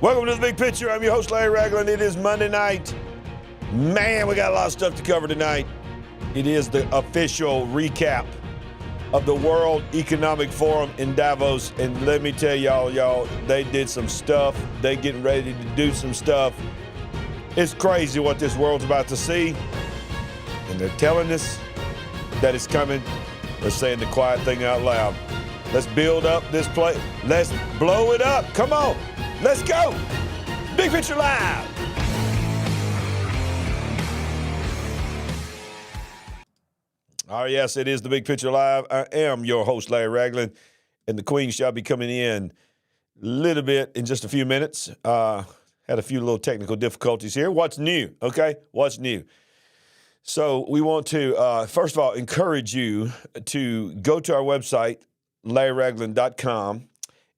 Welcome to The Big Picture. I'm your host, Larry Ragland. It is Monday night. Man, we got a lot of stuff to cover tonight. It is the official recap of the World Economic Forum in Davos. And let me tell y'all, they did some stuff. They getting ready to do some stuff. It's crazy what this world's about to see. And they're telling us that it's coming. They're saying the quiet thing out loud. Let's build up this place. Let's blow it up. Come on. Let's go. Big Picture Live. Oh, yes, it is the Big Picture Live. I am your host, Larry Ragland, and the Queen shall be coming in a little bit in just a few minutes. Had a few little technical difficulties here. What's new, okay? What's new? So we want to, first of all, encourage you to go to our website, LarryRagland.com,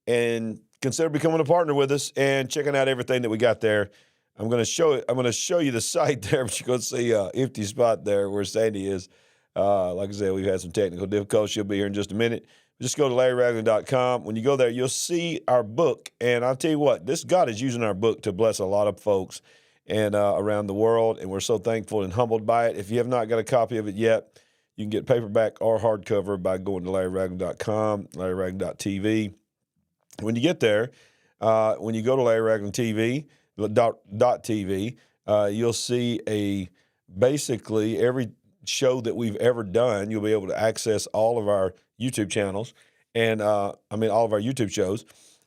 and consider becoming a partner with us and checking out everything that we got there. I'm going to show you the site there, but you're going to see an empty spot there where Sandy is. Like I said, we've had some technical difficulties. She'll be here in just a minute. Just go to LarryRagland.com. When you go there, you'll see our book. And I'll tell you what, this God is using our book to bless a lot of folks and around the world, and we're so thankful and humbled by it. If you have not got a copy of it yet, you can get paperback or hardcover by going to LarryRagland.com, LarryRagland.tv. When you get there, when you go to LarryRagland.tv, you'll see basically every show that we've ever done. You'll be able to access all of our YouTube channels and all of our YouTube shows,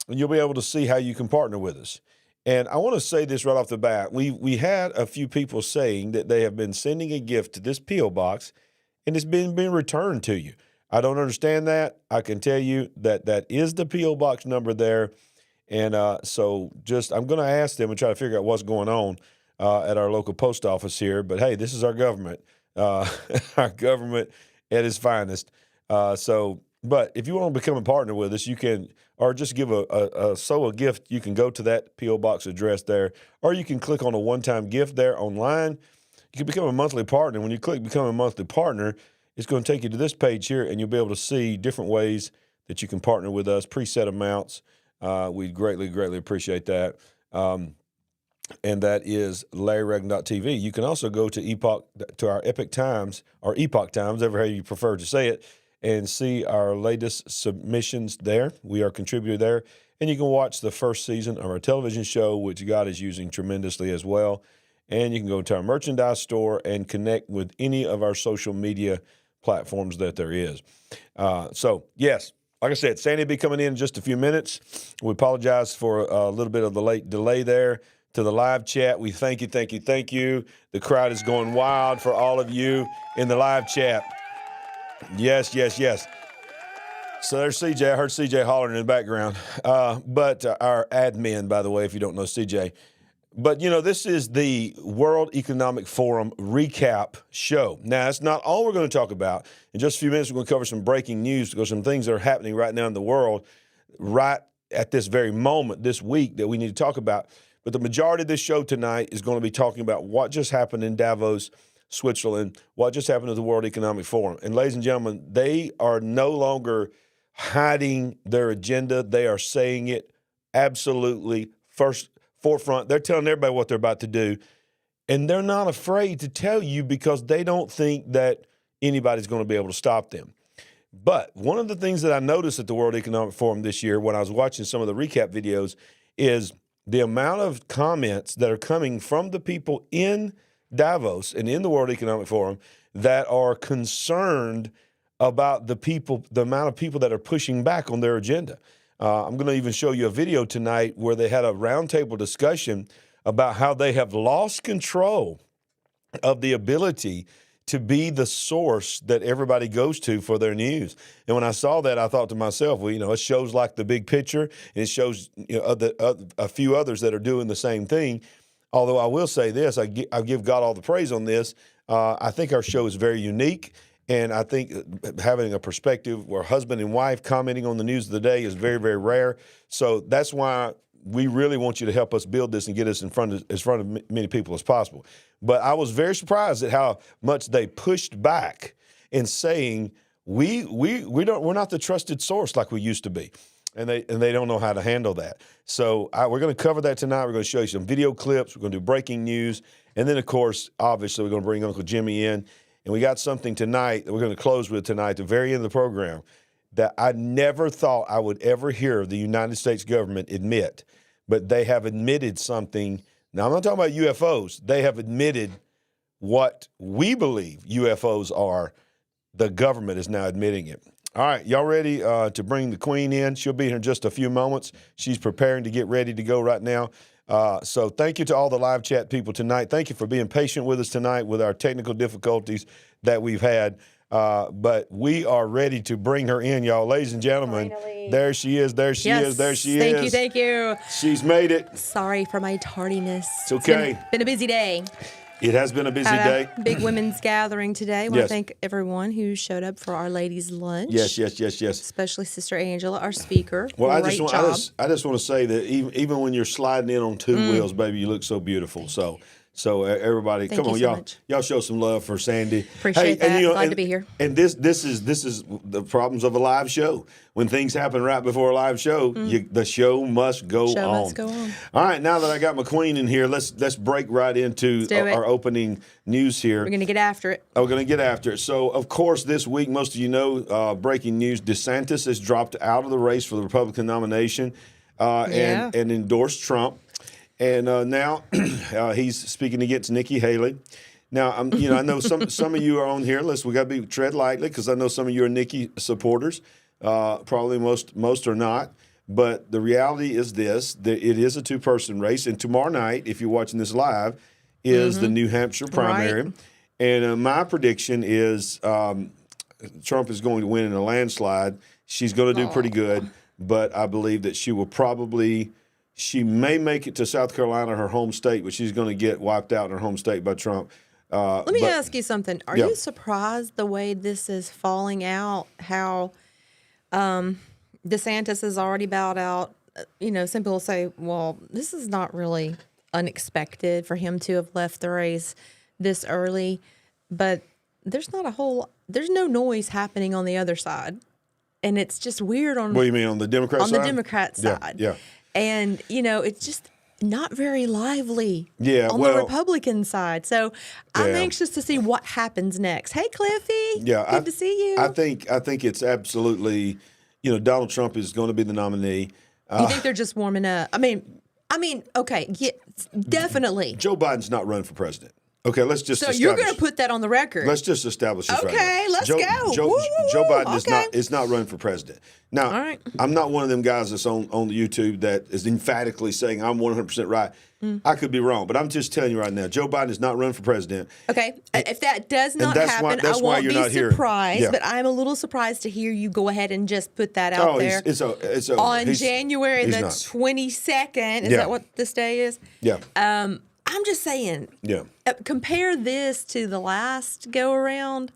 and you'll be able to see how you can partner with us. And I want to say this right off the bat. We had a few people saying that they have been sending a gift to this P.O. box, and it's been returned to you. I don't understand that. I can tell you that is the P.O. box number there. And so I'm going to ask them and try to figure out what's going on at our local post office here. But, hey, this is our government, our government at its finest. But if you want to become a partner with us, you can, or just give a gift, you can go to that P.O. box address there, or you can click on a one-time gift there online. You can become a monthly partner. When you click Become a Monthly Partner, it's going to take you to this page here, and you'll be able to see different ways that you can partner with us, preset amounts. We greatly, greatly appreciate that. And that is LarryRagland.tv. You can also go to our Epoch Times, ever how you prefer to say it, and see our latest submissions there. We are contributor there. And you can watch the first season of our television show, which God is using tremendously as well. And you can go to our merchandise store and connect with any of our social media platforms that there is. So, yes, like I said, Sandy will be coming in just a few minutes. We apologize for a little bit of the late delay there to the live chat. We thank you. The crowd is going wild for all of you in the live chat. Yes. So there's CJ. I heard CJ hollering in the background. But our admin, by the way, if you don't know CJ. But, this is the World Economic Forum recap show. Now, that's not all we're going to talk about. In just a few minutes, we're going to cover some breaking news because some things that are happening right now in the world right at this very moment this week that we need to talk about. But the majority of this show tonight is going to be talking about what just happened in Davos, Switzerland, what just happened at the World Economic Forum. And ladies and gentlemen, they are no longer hiding their agenda. They are saying it absolutely forefront. They're telling everybody what they're about to do. And they're not afraid to tell you because they don't think that anybody's going to be able to stop them. But one of the things that I noticed at the World Economic Forum this year when I was watching some of the recap videos is the amount of comments that are coming from the people in Davos and in the World Economic Forum that are concerned about the amount of people that are pushing back on their agenda. I'm going to even show you a video tonight where they had a roundtable discussion about how they have lost control of the ability to be the source that everybody goes to for their news. And when I saw that, I thought to myself, well, it shows like the big picture, and it shows a few others that are doing the same thing. Although I will say this, I give God all the praise on this. I think our show is very unique. And I think having a perspective where husband and wife commenting on the news of the day is very, very rare. So that's why we really want you to help us build this and get us in front of many people as possible. But I was very surprised at how much they pushed back in saying we're not the trusted source like we used to be. and they don't know how to handle that. So we're going to cover that tonight. We're going to show you some video clips. We're going to do breaking news. And then, of course, obviously, we're going to bring Uncle Jimmy in. And we got something tonight that we're going to close with tonight, at the very end of the program, that I never thought I would ever hear the United States government admit. But they have admitted something. Now, I'm not talking about UFOs. They have admitted what we believe UFOs are. The government is now admitting it. All right, y'all ready to bring the Queen in? She'll be here in just a few moments. She's preparing to get ready to go right now. So thank you to all the live chat people tonight. Thank you for being patient with us tonight with our technical difficulties that we've had. But we are ready to bring her in, y'all. Ladies and gentlemen, Finally. There she is. There she is. There she is. Thank you. She's made it. Sorry for my tardiness. It's okay. It's been a busy day. It has been a busy day. Big women's gathering today. I want Yes. to thank everyone who showed up for our ladies' lunch. Yes. Especially Sister Angela, our speaker. Well, Great job. I just want to say that even when you're sliding in on two wheels, baby, you look so beautiful. So everybody, Thank come on, you so y'all. much. Y'all show some love for Sandy. Appreciate that. Glad to be here. And this is the problems of a live show. When things happen right before a live show, the show must go on. All right, now that I got my queen in here, let's break right into our opening news here. We're going to get after it. We're going to get after it. So, of course, this week, most of you know, breaking news, DeSantis has dropped out of the race for the Republican nomination and endorsed Trump. And now he's speaking against Nikki Haley. Now, I know some of you are on here. Listen, we got to tread lightly because I know some of you are Nikki supporters. Probably most are not. But the reality is this: that it is a two-person race, and tomorrow night, if you're watching this live, is the New Hampshire primary. Right. And my prediction is Trump is going to win in a landslide. She's going to do pretty good, but I believe that she will probably. She may make it to South Carolina, her home state, but she's going to get wiped out in her home state by Trump. Let me ask you something. Are you surprised the way this is falling out, how DeSantis has already bowed out? Some people say, well, this is not really unexpected for him to have left the race this early, but there's no noise happening on the other side. And it's just weird on... What do you mean, on the Democrat side? On the Democrat side. Yeah. And, it's just not very lively on the Republican side. So I'm anxious to see what happens next. Hey, Cliffy. Yeah, good to see you. I think it's absolutely, Donald Trump is going to be the nominee. You think they're just warming up? I mean, okay, yeah, definitely. Joe Biden's not running for president. Okay, let's just. So you're going to put that on the record. Let's just establish this right now. Okay, let's go. Joe Biden is not running for president. Now, all right. I'm not one of them guys that's on the YouTube that is emphatically saying I'm 100% right. I could be wrong, but I'm just telling you right now, Joe Biden is not running for president. Okay, if that does not happen, I won't be surprised. Yeah. But I'm a little surprised to hear you go ahead and just put that out there. It's over. On January the 22nd. Is that what this day is? Yeah. I'm just saying. Yeah. Compare this to the last go around.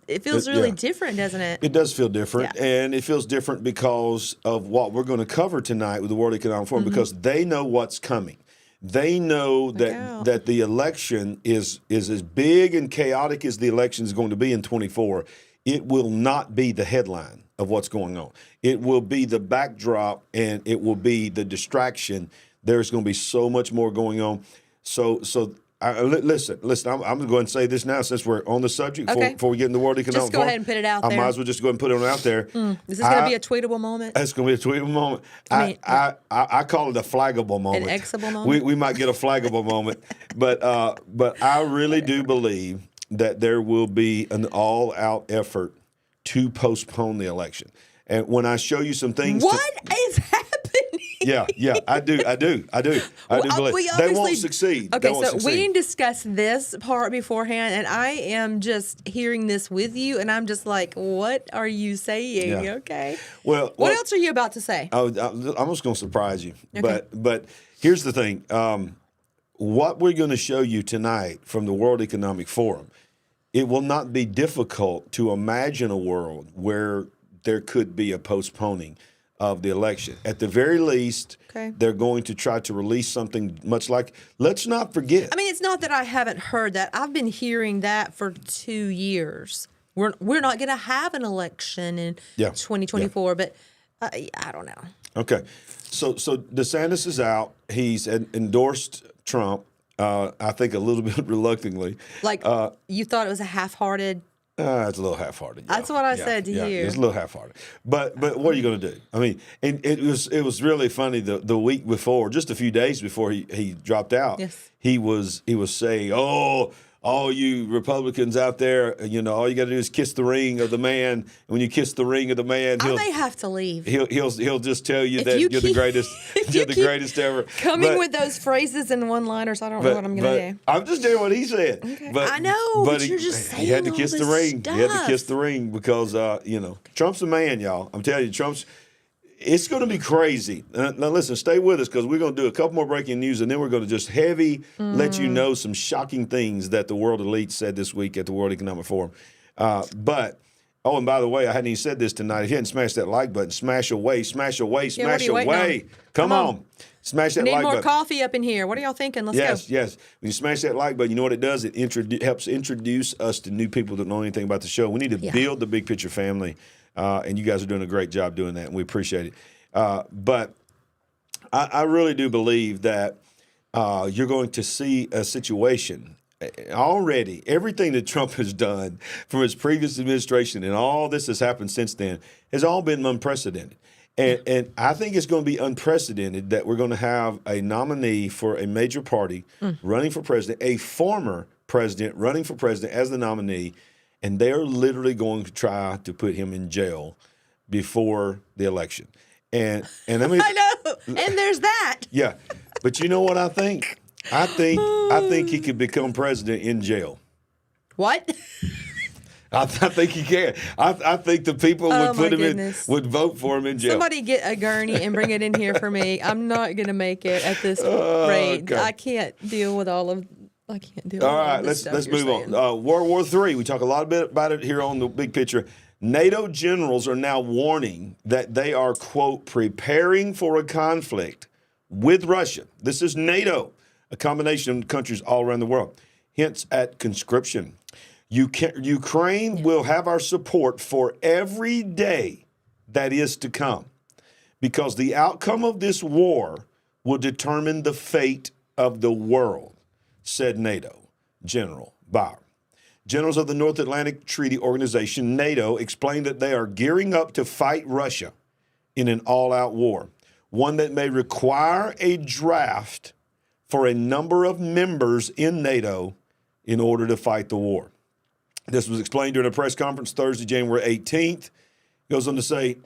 It feels really different, doesn't it? It does feel different, and it feels different because of what we're going to cover tonight with the World Economic Forum. Because they know what's coming. They know that the election is as big and chaotic as the election is going to be in 24. It will not be the headline of what's going on. It will be the backdrop, and it will be the distraction. There's going to be so much more going on. So listen. I'm going to go ahead and say this now since we're on the subject before we get in the World Economic Forum. Just go ahead and put it out there. I might as well just go ahead and put it out there. Is this going to be a tweetable moment? It's going to be a tweetable moment. I call it a flaggable moment. An Xable moment? We might get a flaggable moment. But I really do believe that there will be an all-out effort to postpone the election. And when I show you some things... What is happening? Yeah, I do believe. They won't succeed. Okay, we didn't discuss this part beforehand, and I am just hearing this with you, and I'm just like, what are you saying? Yeah. Okay. Well, what else are you about to say? I'm just going to surprise you. Okay. But here's the thing. What we're going to show you tonight from the World Economic Forum, it will not be difficult to imagine a world where there could be a postponing of the election. At the very least, they're going to try to release something much like, let's not forget. I mean, it's not that I haven't heard that. I've been hearing that for 2 years. We're not going to have an election in 2024, but I don't know. Okay. So DeSantis is out. He's endorsed Trump, I think a little bit reluctantly. Like, you thought it was a half-hearted. It's a little half-hearted. Yeah. That's what I said to you. It's a little half-hearted. But what are you going to do? I mean, and it was really funny the week before, just a few days before he dropped out. Yes. He was saying, "Oh, all you Republicans out there, all you got to do is kiss the ring of the man. And when you kiss the ring of the man, I may have to leave. He'll just tell you If that you you're the keep- greatest. if You're you the keep greatest ever." Coming with those phrases and one-liners, I don't know what I'm going to do. I'm just doing what he said. Okay. But, I know, but he, you're just he had to saying kiss all the this ring. He had to stuff. kiss the ring because Trump's the man, y'all. I'm telling you, it's going to be crazy. Now listen, stay with us because we're going to do a couple more breaking news, and then we're going to just let you know some shocking things that the world elite said this week at the World Economic Forum. And by the way, I hadn't even said this tonight. If you hadn't smashed that like button, smash away, smash away, Yeah, what smash are you waiting away. on? Come on. Smash that We need like more button. coffee up in here. What are y'all thinking? Let's go. Yes. When you smash that like button, you know what it does? It helps introduce us to new people that know anything about the show. We need to build the Big Picture family, and you guys are doing a great job doing that, and we appreciate it. But I really do believe that you're going to see a situation already. Everything that Trump has done from his previous administration and all this has happened since then has all been unprecedented. And I think it's going to be unprecedented that we're going to have a nominee for a major party running for president, a former president running for president as the nominee, and they're literally going to try to put him in jail before the election. And I mean, I know. And there's that. yeah, but you know what I think? I think he could become president in jail. What? I think he can. I think the people would put him goodness. would vote for him in jail. Somebody get a gurney and bring it in here for me. I'm not going to make it at this rate. Okay. I can't deal with all of. I can't deal. All with all right, this let's stuff you're move saying. on. World War III. We talk a lot about it here on the Big Picture. NATO generals are now warning that they are, quote, preparing for a conflict with Russia. This is NATO, a combination of countries all around the world. Hints at conscription. Ukraine will have our support for every day that is to come, because the outcome of this war will determine the fate of the world, said NATO General Bauer. Generals of the North Atlantic Treaty Organization, NATO, explained that they are gearing up to fight Russia in an all-out war, one that may require a draft for a number of members in NATO in order to fight the war. This was explained during a press conference Thursday, January 18th. It goes on to say,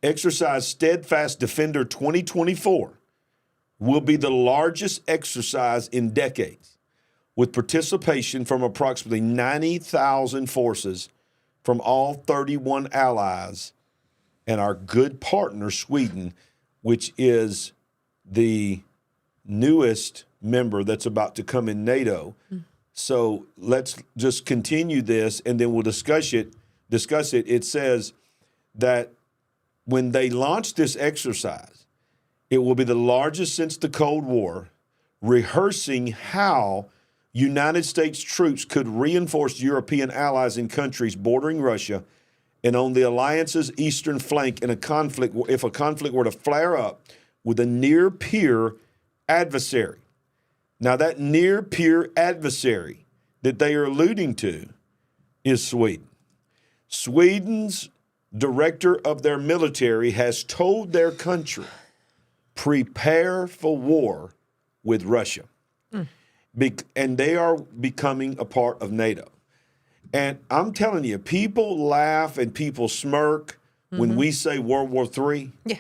Exercise Steadfast Defender 2024 will be the largest exercise in decades, with participation from approximately 90,000 forces from all 31 allies and our good partner, Sweden, which is the newest member that's about to come in NATO. So let's just continue this, and then we'll discuss it. It says that when they launch this exercise, it will be the largest since the Cold War, rehearsing how United States troops could reinforce European allies in countries bordering Russia and on the alliance's eastern flank in a conflict, if a conflict were to flare up with a near-peer adversary. Now, that near-peer adversary that they are alluding to is Sweden. Sweden's director of their military has told their country, prepare for war with Russia. And they are becoming a part of NATO. And I'm telling you, people laugh and people smirk when we say World War III. Yeah.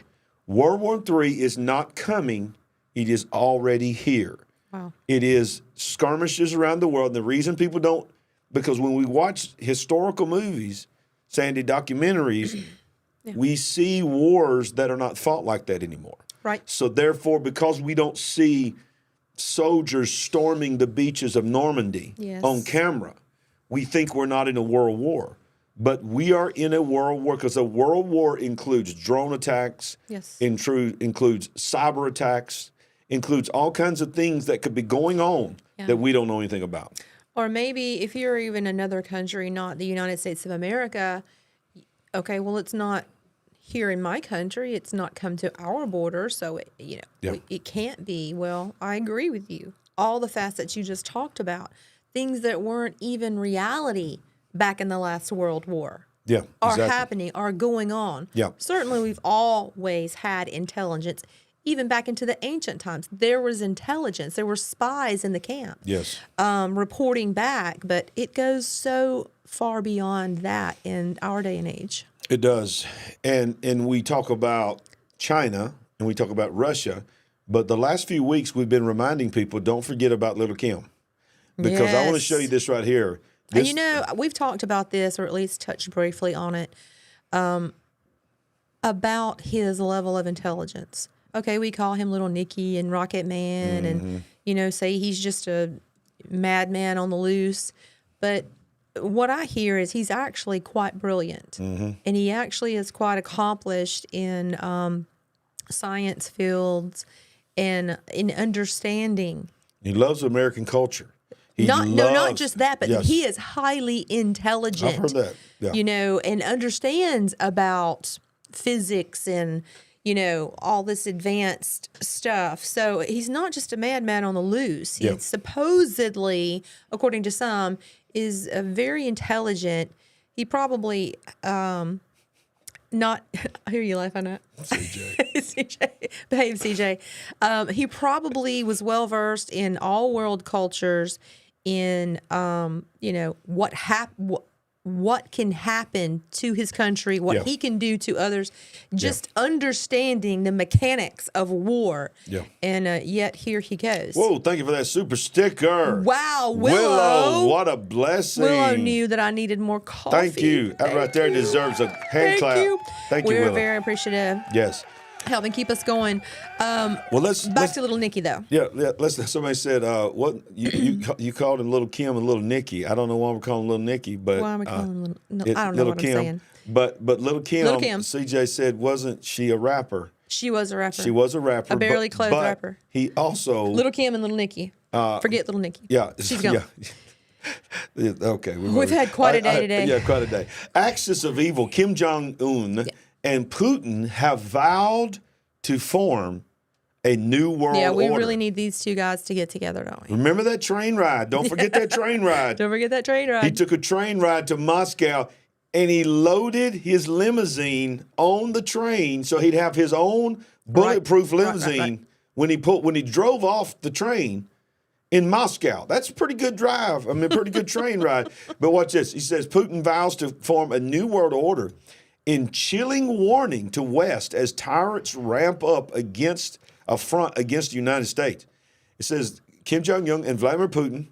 World War III is not coming. It is already here. Wow. It is skirmishes around the world. And the reason people don't, because when we watch historical movies, Sandy, documentaries, we see wars that are not fought like that anymore. Right. So therefore, because we don't see soldiers storming the beaches of Normandy on camera, we think we're not in a world war. But we are in a world war, because a world war includes drone attacks, includes cyber attacks, includes all kinds of things that could be going on that we don't know anything about. Or maybe if you're even another country, not the United States of America, okay, well, it's not here in my country, it's not come to our border, so it can't be. Well, I agree with you. All the facets you just talked about, things that weren't even reality back in the last World War, are happening, are going on. Yeah. Certainly, we've always had intelligence. Even back into the ancient times, there was intelligence. There were spies in the camp, reporting back. But it goes so far beyond that in our day and age. It does. And we talk about China and we talk about Russia, but the last few weeks we've been reminding people, don't forget about Little Kim. Because I want to show you this right here. And we've talked about this, or at least touched briefly on it, about his level of intelligence. Okay, we call him Little Nicky and Rocket Man and, say he's just a madman on the loose. But what I hear is he's actually quite brilliant. And he actually is quite accomplished in science fields and in understanding. He loves American culture. Not just that, but he is highly intelligent. I've heard that. Yeah. And understands about physics and, all this advanced stuff. So he's not just a madman on the loose. He supposedly, according to some, is a very intelligent. He probably not. I hear you laughing at CJ. Behave, CJ. He probably was well versed in all world cultures. In what can happen to his country, what he can do to others, just understanding the mechanics of war. Yeah. And yet here he goes. Whoa, thank you for that super sticker. Wow, Willow. What a blessing. Willow knew that I needed more coffee. Thank you. That right there deserves a hand clap. Thank you, Willow. We're very appreciative. Yes. Helping keep us going. Let's back to Little Nicky though. Yeah. Somebody said, "What you called him Little Kim and Little Nicky?" I don't know why we're calling him Little Nicky, but why am I calling him Little? I don't know what Kim. I'm saying. But Little Kim, CJ said, wasn't she a rapper? She was a rapper. She was a rapper. A barely clothed rapper. He also Little Kim and Little Nicky. Forget Little Nicky. Yeah, she's gone. Yeah. Okay, we've had quite a day today. Yeah, quite a day. Axis of evil. Kim Jong-un and Putin have vowed to form a new world order. Yeah, we really need these two guys to get together, don't we? Remember that train ride. Don't forget that train ride. Don't forget that train ride. He took a train ride to Moscow, and he loaded his limousine on the train so he'd have his own bulletproof limousine when he drove off the train in Moscow. That's a pretty good drive. I mean, pretty good train ride. But watch this. He says Putin vows to form a new world order in chilling warning to West as tyrants ramp up against a front against the United States. It says Kim Jong-un and Vladimir Putin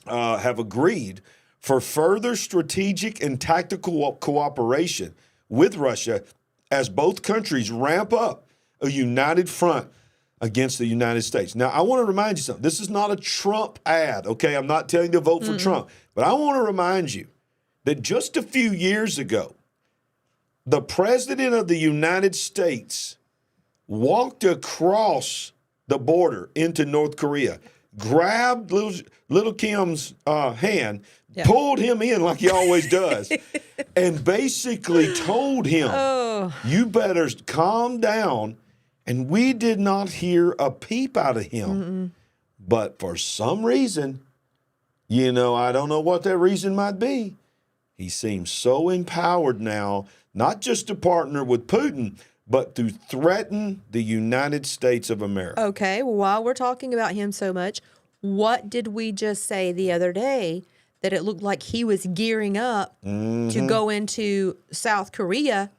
have agreed for further strategic and tactical cooperation with Russia as both countries ramp up a united front against the United States. Now, I want to remind you something. This is not a Trump ad, okay? I'm not telling you to vote for Trump. But I want to remind you that just a few years ago, the President of the United States walked across the border into North Korea, grabbed little Kim's hand, pulled him in like he always does, and basically told him, you better calm down. And we did not hear a peep out of him. But for some reason, I don't know what that reason might be. He seems so empowered now, not just to partner with Putin, but to threaten the United States of America. Okay, well, while we're talking about him so much, what did we just say the other day that it looked like he was gearing up to go into South Korea?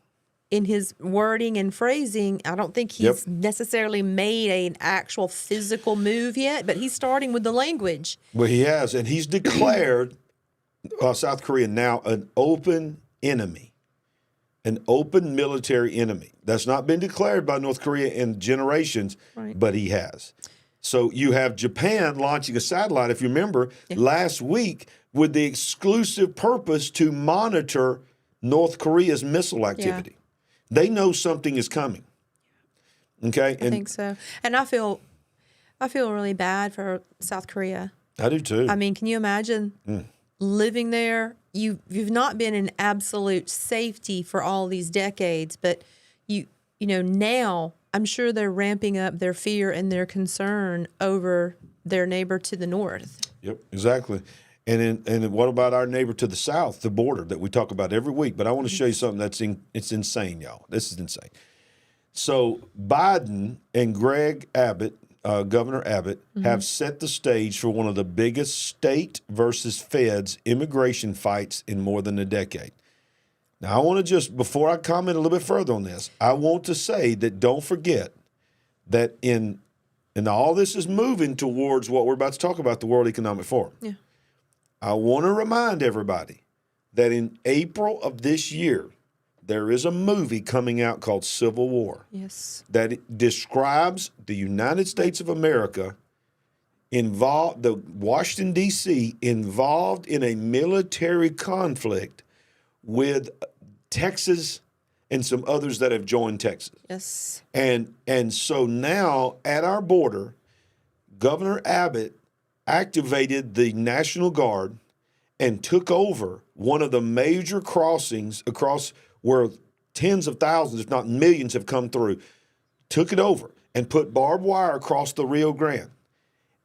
In his wording and phrasing, I don't think he's necessarily made an actual physical move yet, but he's starting with the language. Well, he has, and he's declared South Korea now an open enemy, an open military enemy. That's not been declared by North Korea in generations, but he has. So you have Japan launching a satellite, if you remember, last week with the exclusive purpose to monitor North Korea's missile activity. They know something is coming. Okay? I think so. And I feel really bad for South Korea. I do too. I mean, can you imagine living there, you've not been in absolute safety for all these decades, but you know, now I'm sure they're ramping up their fear and their concern over their neighbor to the north. Yep, exactly. And what about our neighbor to the south, the border that we talk about every week? But I want to show you something it's insane, y'all. This is insane. So Biden and Greg Abbott, Governor Abbott, have set the stage for one of the biggest state versus feds immigration fights in more than a decade. Now, I want to just, before I comment a little bit further on this, I want to say that don't forget that and all this is moving towards what we're about to talk about, the World Economic Forum. Yeah. I want to remind everybody that in April of this year, there is a movie coming out called Civil War. Yes. That it describes the United States of America involved, the Washington, D.C., involved in a military conflict with Texas and some others that have joined Texas. Yes. And so now at our border, Governor Abbott activated the National Guard and took over one of the major crossings across where tens of thousands, if not millions, have come through, took it over and put barbed wire across the Rio Grande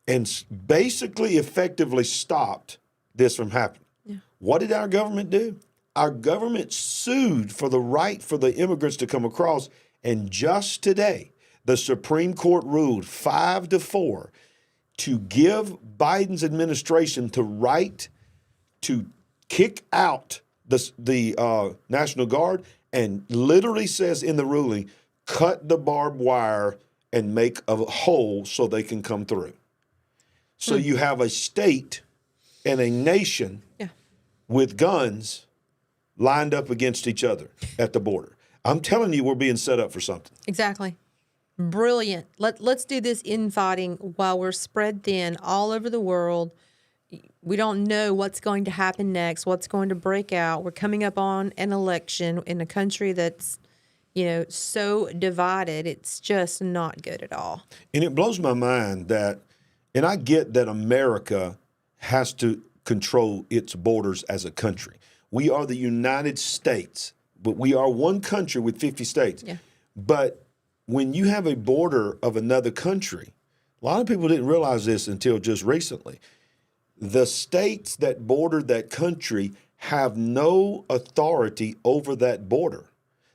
and basically effectively stopped this from happening. Yeah. What did our government do? Our government sued for the right for the immigrants to come across, and just today, the Supreme Court ruled 5-4 to give Biden's administration the right to kick out the National Guard, and literally says in the ruling, cut the barbed wire and make a hole so they can come through. So you have a state and a nation with guns lined up against each other at the border. I'm telling you, we're being set up for something. Exactly. Brilliant. Let's do this infighting while we're spread thin all over the world. We don't know what's going to happen next, what's going to break out. We're coming up on an election in a country that's, you know, so divided. It's just not good at all. And it blows my mind that, and I get that America has to control its borders as a country. We are the United States, but we are one country with 50 states. Yeah. But when you have a border of another country, a lot of people didn't realize this until just recently. The states that border that country have no authority over that border.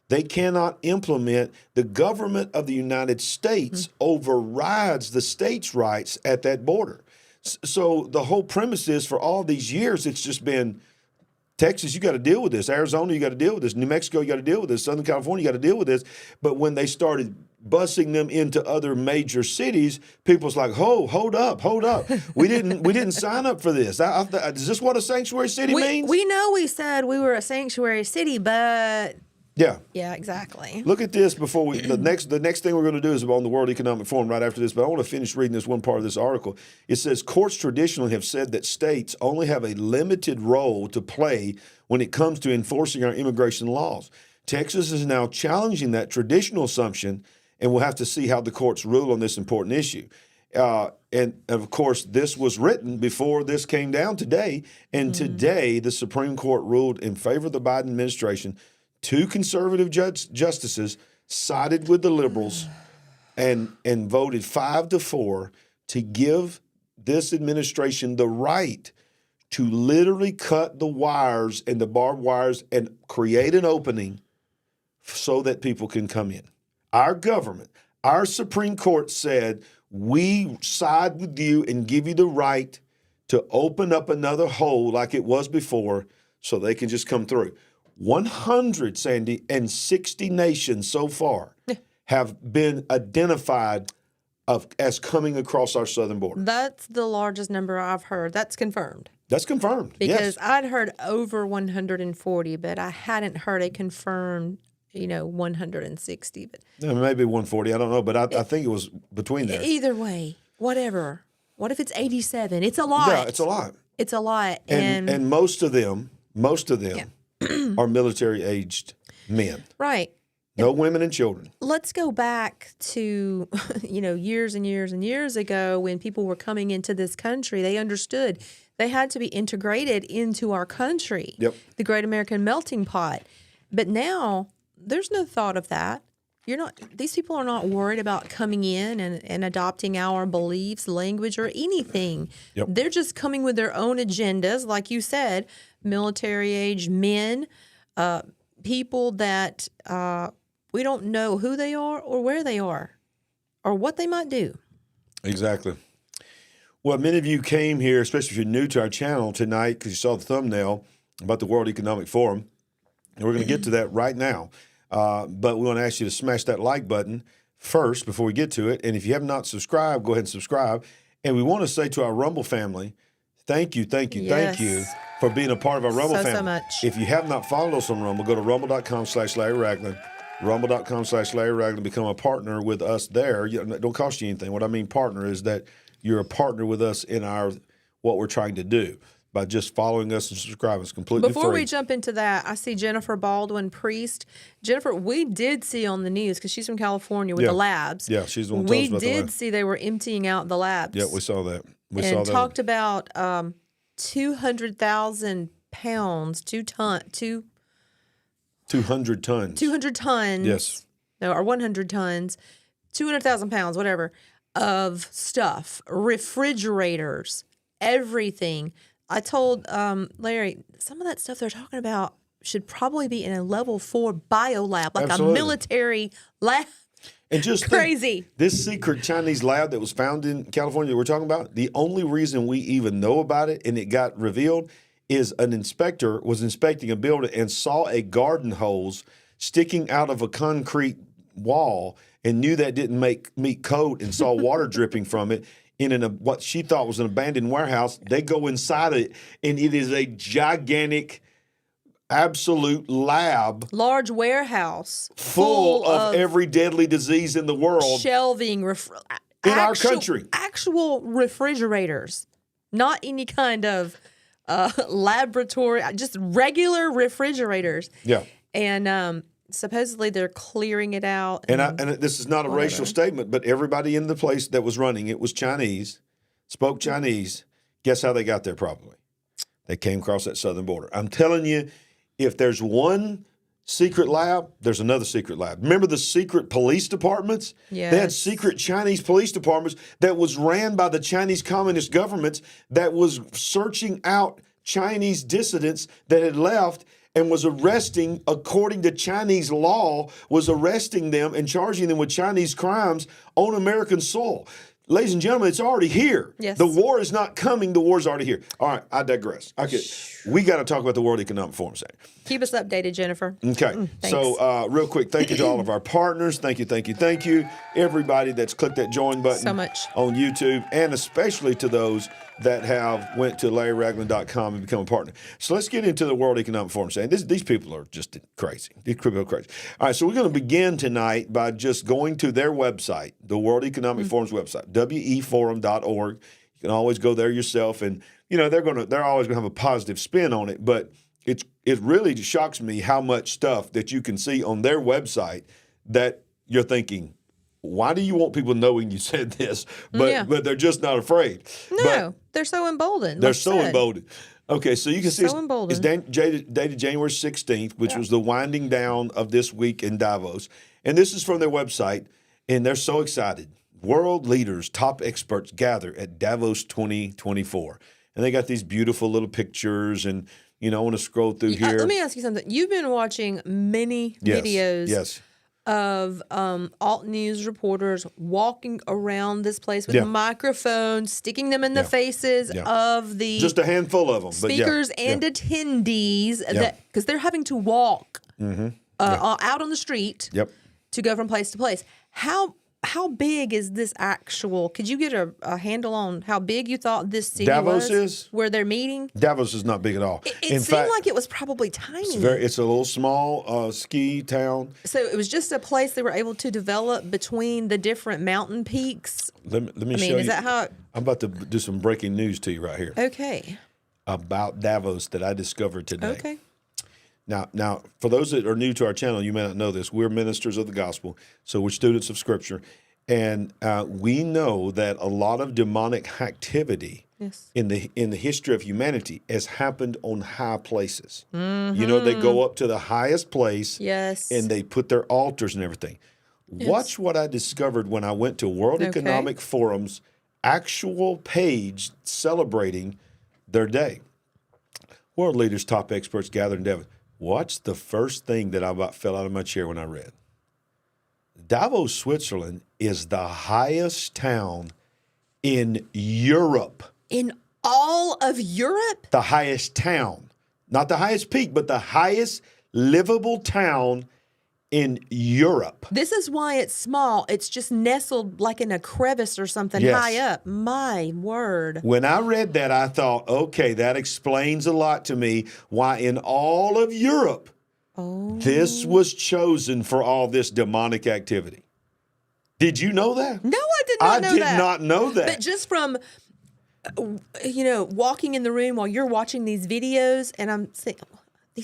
They cannot implement. The government of the United States overrides the states' rights at that border. So the whole premise is for all these years, it's just been Texas, you got to deal with this. Arizona, you got to deal with this. New Mexico, you got to deal with this. Southern California, you got to deal with this. But when they started busing them into other major cities, people's like, hold up. We didn't sign up for this. Is this what a sanctuary city means? We know we said we were a sanctuary city, but yeah, exactly. Look at this before we. The next thing we're going to do is on the World Economic Forum right after this. But I want to finish reading this one part of this article. It says courts traditionally have said that states only have a limited role to play when it comes to enforcing our immigration laws. Texas is now challenging that traditional assumption, and we'll have to see how the courts rule on this important issue. And of course, this was written before this came down today. And today, the Supreme Court ruled in favor of the Biden administration. 2 conservative justices sided with the liberals and voted 5-4 to give this administration the right to literally cut the wires and the barbed wires and create an opening so that people can come in. Our government, our Supreme Court said, we side with you and give you the right to open up another hole like it was before so they can just come through. 160 nations so far have been identified as coming across our southern border. That's the largest number I've heard. That's confirmed. That's confirmed, because I'd heard over 140, but I hadn't heard a confirmed, 160. But maybe 140, I don't know, but I think it was between there. Either way, whatever. What if it's 87? It's a lot. Yeah, it's a lot. It's a lot. And most of them are military-aged men. Right. No women and children. Let's go back to, years and years and years ago when people were coming into this country. They understood they had to be integrated into our country, Yep. the Great American Melting Pot. But now there's no thought of that. These people are not worried about coming in and adopting our beliefs, language, or anything. Yep. They're just coming with their own agendas, like you said, military-age men, people that we don't know who they are or where they are or what they might do. Exactly. Well, many of you came here, especially if you're new to our channel tonight, because you saw the thumbnail about the World Economic Forum. And we're going to get to that right now. But we want to ask you to smash that like button first before we get to it. And if you have not subscribed, go ahead and subscribe. And we want to say to our Rumble family, thank you Yes. for being a part of our Rumble family. So much. If you have not followed us on Rumble, go to rumble.com/Larry Ragland. Rumble.com/Larry Ragland. Become a partner with us there. It don't cost you anything. What I mean partner is that you're a partner with us in what we're trying to do by just following us and subscribing. It's completely Before free. we jump into that, I see Jennifer Baldwin Priest. Jennifer, we did see on the news, because she's from California with the labs. Yeah, she's the one who told us about the We did labs. see they were emptying out the labs. Yeah, we saw that. We saw And that. talked about 200,000 pounds, 200 tons. 200 tons. Yes. No, or 100 tons, 200,000 pounds, whatever, of stuff, refrigerators, everything. I told Larry, some of that stuff they're talking about should probably be in a level 4 biolab, like Absolutely. a military lab. And just Crazy. think, this secret Chinese lab that was found in California that we're talking about, the only reason we even know about it and it got revealed is an inspector was inspecting a building and saw a garden hose sticking out of a concrete wall and knew that didn't meet code and saw water dripping from it. In what she thought was an abandoned warehouse. They go inside it, and it is a gigantic, absolute lab. Large warehouse Full of every deadly disease in the world. Shelving. In our country. Actual refrigerators. Not any kind of laboratory, just regular refrigerators. Yeah. And supposedly they're clearing it out. And this is not a racial statement, but everybody in the place that was running it was Chinese, spoke Chinese. Guess how they got there probably? They came across that southern border. I'm telling you, if there's one secret lab, there's another secret lab. Remember the secret police departments? Yes. They had secret Chinese police departments that was ran by the Chinese communist governments that was searching out Chinese dissidents that had left and was arresting, according to Chinese law, was arresting them and charging them with Chinese crimes on American soil. Ladies and gentlemen, it's already here. Yes. The war is not coming. The war's already here. All right, I digress. Okay, we got to talk about the World Economic Forum. Keep us updated, Jennifer. Okay, so real quick, thank you to all of our partners. Thank you. Everybody that's clicked that join button So much. on YouTube, and especially to those that have went to LarryRagland.com and become a partner. So let's get into the World Economic Forum. Saying these people are just crazy. These people are crazy. All right, so we're going to begin tonight by just going to their website, the World Economic Forum's website, weforum.org. You can always go there yourself, and they're always going to have a positive spin on it, but it really shocks me how much stuff that you can see on their website that you're thinking, why do you want people knowing you said this? But they're just not afraid. No, they're so emboldened. They're so emboldened. Okay, so you can see it's emboldened. dated January 16th, which was the winding down of this week in Davos. And this is from their website, and they're so excited. World leaders, top experts gather at Davos 2024. And they got these beautiful little pictures, and I want to scroll through here. Let me ask you something. You've been watching many videos of alt news reporters walking around this place with microphones, sticking them in the faces of the just a handful of them, speakers and attendees, because they're having to walk out on the street to go from place to place. How big is this actual? Could you get a handle on how big you thought this city Davos is? Where they're meeting? Davos is not big at all. It seemed like it was probably tiny. It's a little small ski town. So it was just a place they were able to develop between the different mountain peaks. Let me show you. Is that how? I'm about to do some breaking news to you right here. Okay. About Davos that I discovered today. Okay. Now, for those that are new to our channel, you may not know this. We're ministers of the gospel, so we're students of Scripture, and we know that a lot of demonic activity Yes. in the history of humanity has happened on high places. You know, they go up to the highest place, Yes. and they put their altars and everything. Watch what I discovered when I went to World Economic Forum's actual page celebrating their day. World leaders, top experts gathered in Davos. Watch the first thing that I about fell out of my chair when I read. Davos, Switzerland is the highest town in Europe. In all of Europe? The highest town. Not the highest peak, but the highest livable town in Europe. This is why it's small. It's just nestled like in a crevice or something high up. My word. When I read that, I thought, okay, that explains a lot to me why in all of Europe, this was chosen for all this demonic activity. Did you know that? No, I did not know that. I did not know that. But just from, walking in the room while you're watching these videos, and I'm saying,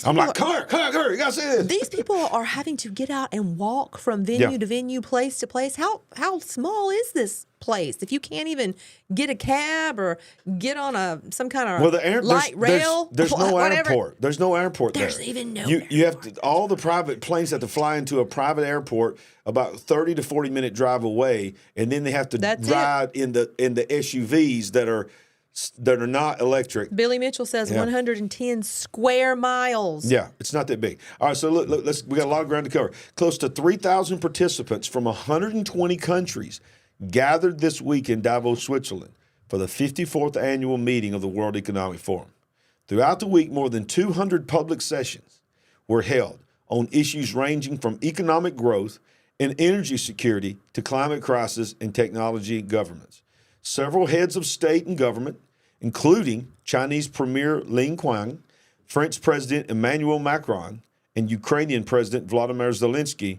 I'm like, come here, you gotta see this. These people are having to get out and walk from venue to venue, place to place. How small is this place? If you can't even get a cab or get on some kind of light rail, there's no whatever. airport. There's no airport there. There's even no. You have to. All the private planes have to fly into a private airport about 30 to 40 minute drive away, and then they have to ride in the SUVs that are not electric. Billy Mitchell says 110 square miles. Yeah, it's not that big. All right, so look, we got a lot of ground to cover. Close to 3,000 participants from 120 countries gathered this week in Davos, Switzerland for the 54th annual meeting of the World Economic Forum. Throughout the week, more than 200 public sessions were held on issues ranging from economic growth and energy security to climate crisis and technology governments. Several heads of state and government, including Chinese Premier Li Qiang, French President Emmanuel Macron, and Ukrainian President Volodymyr Zelensky,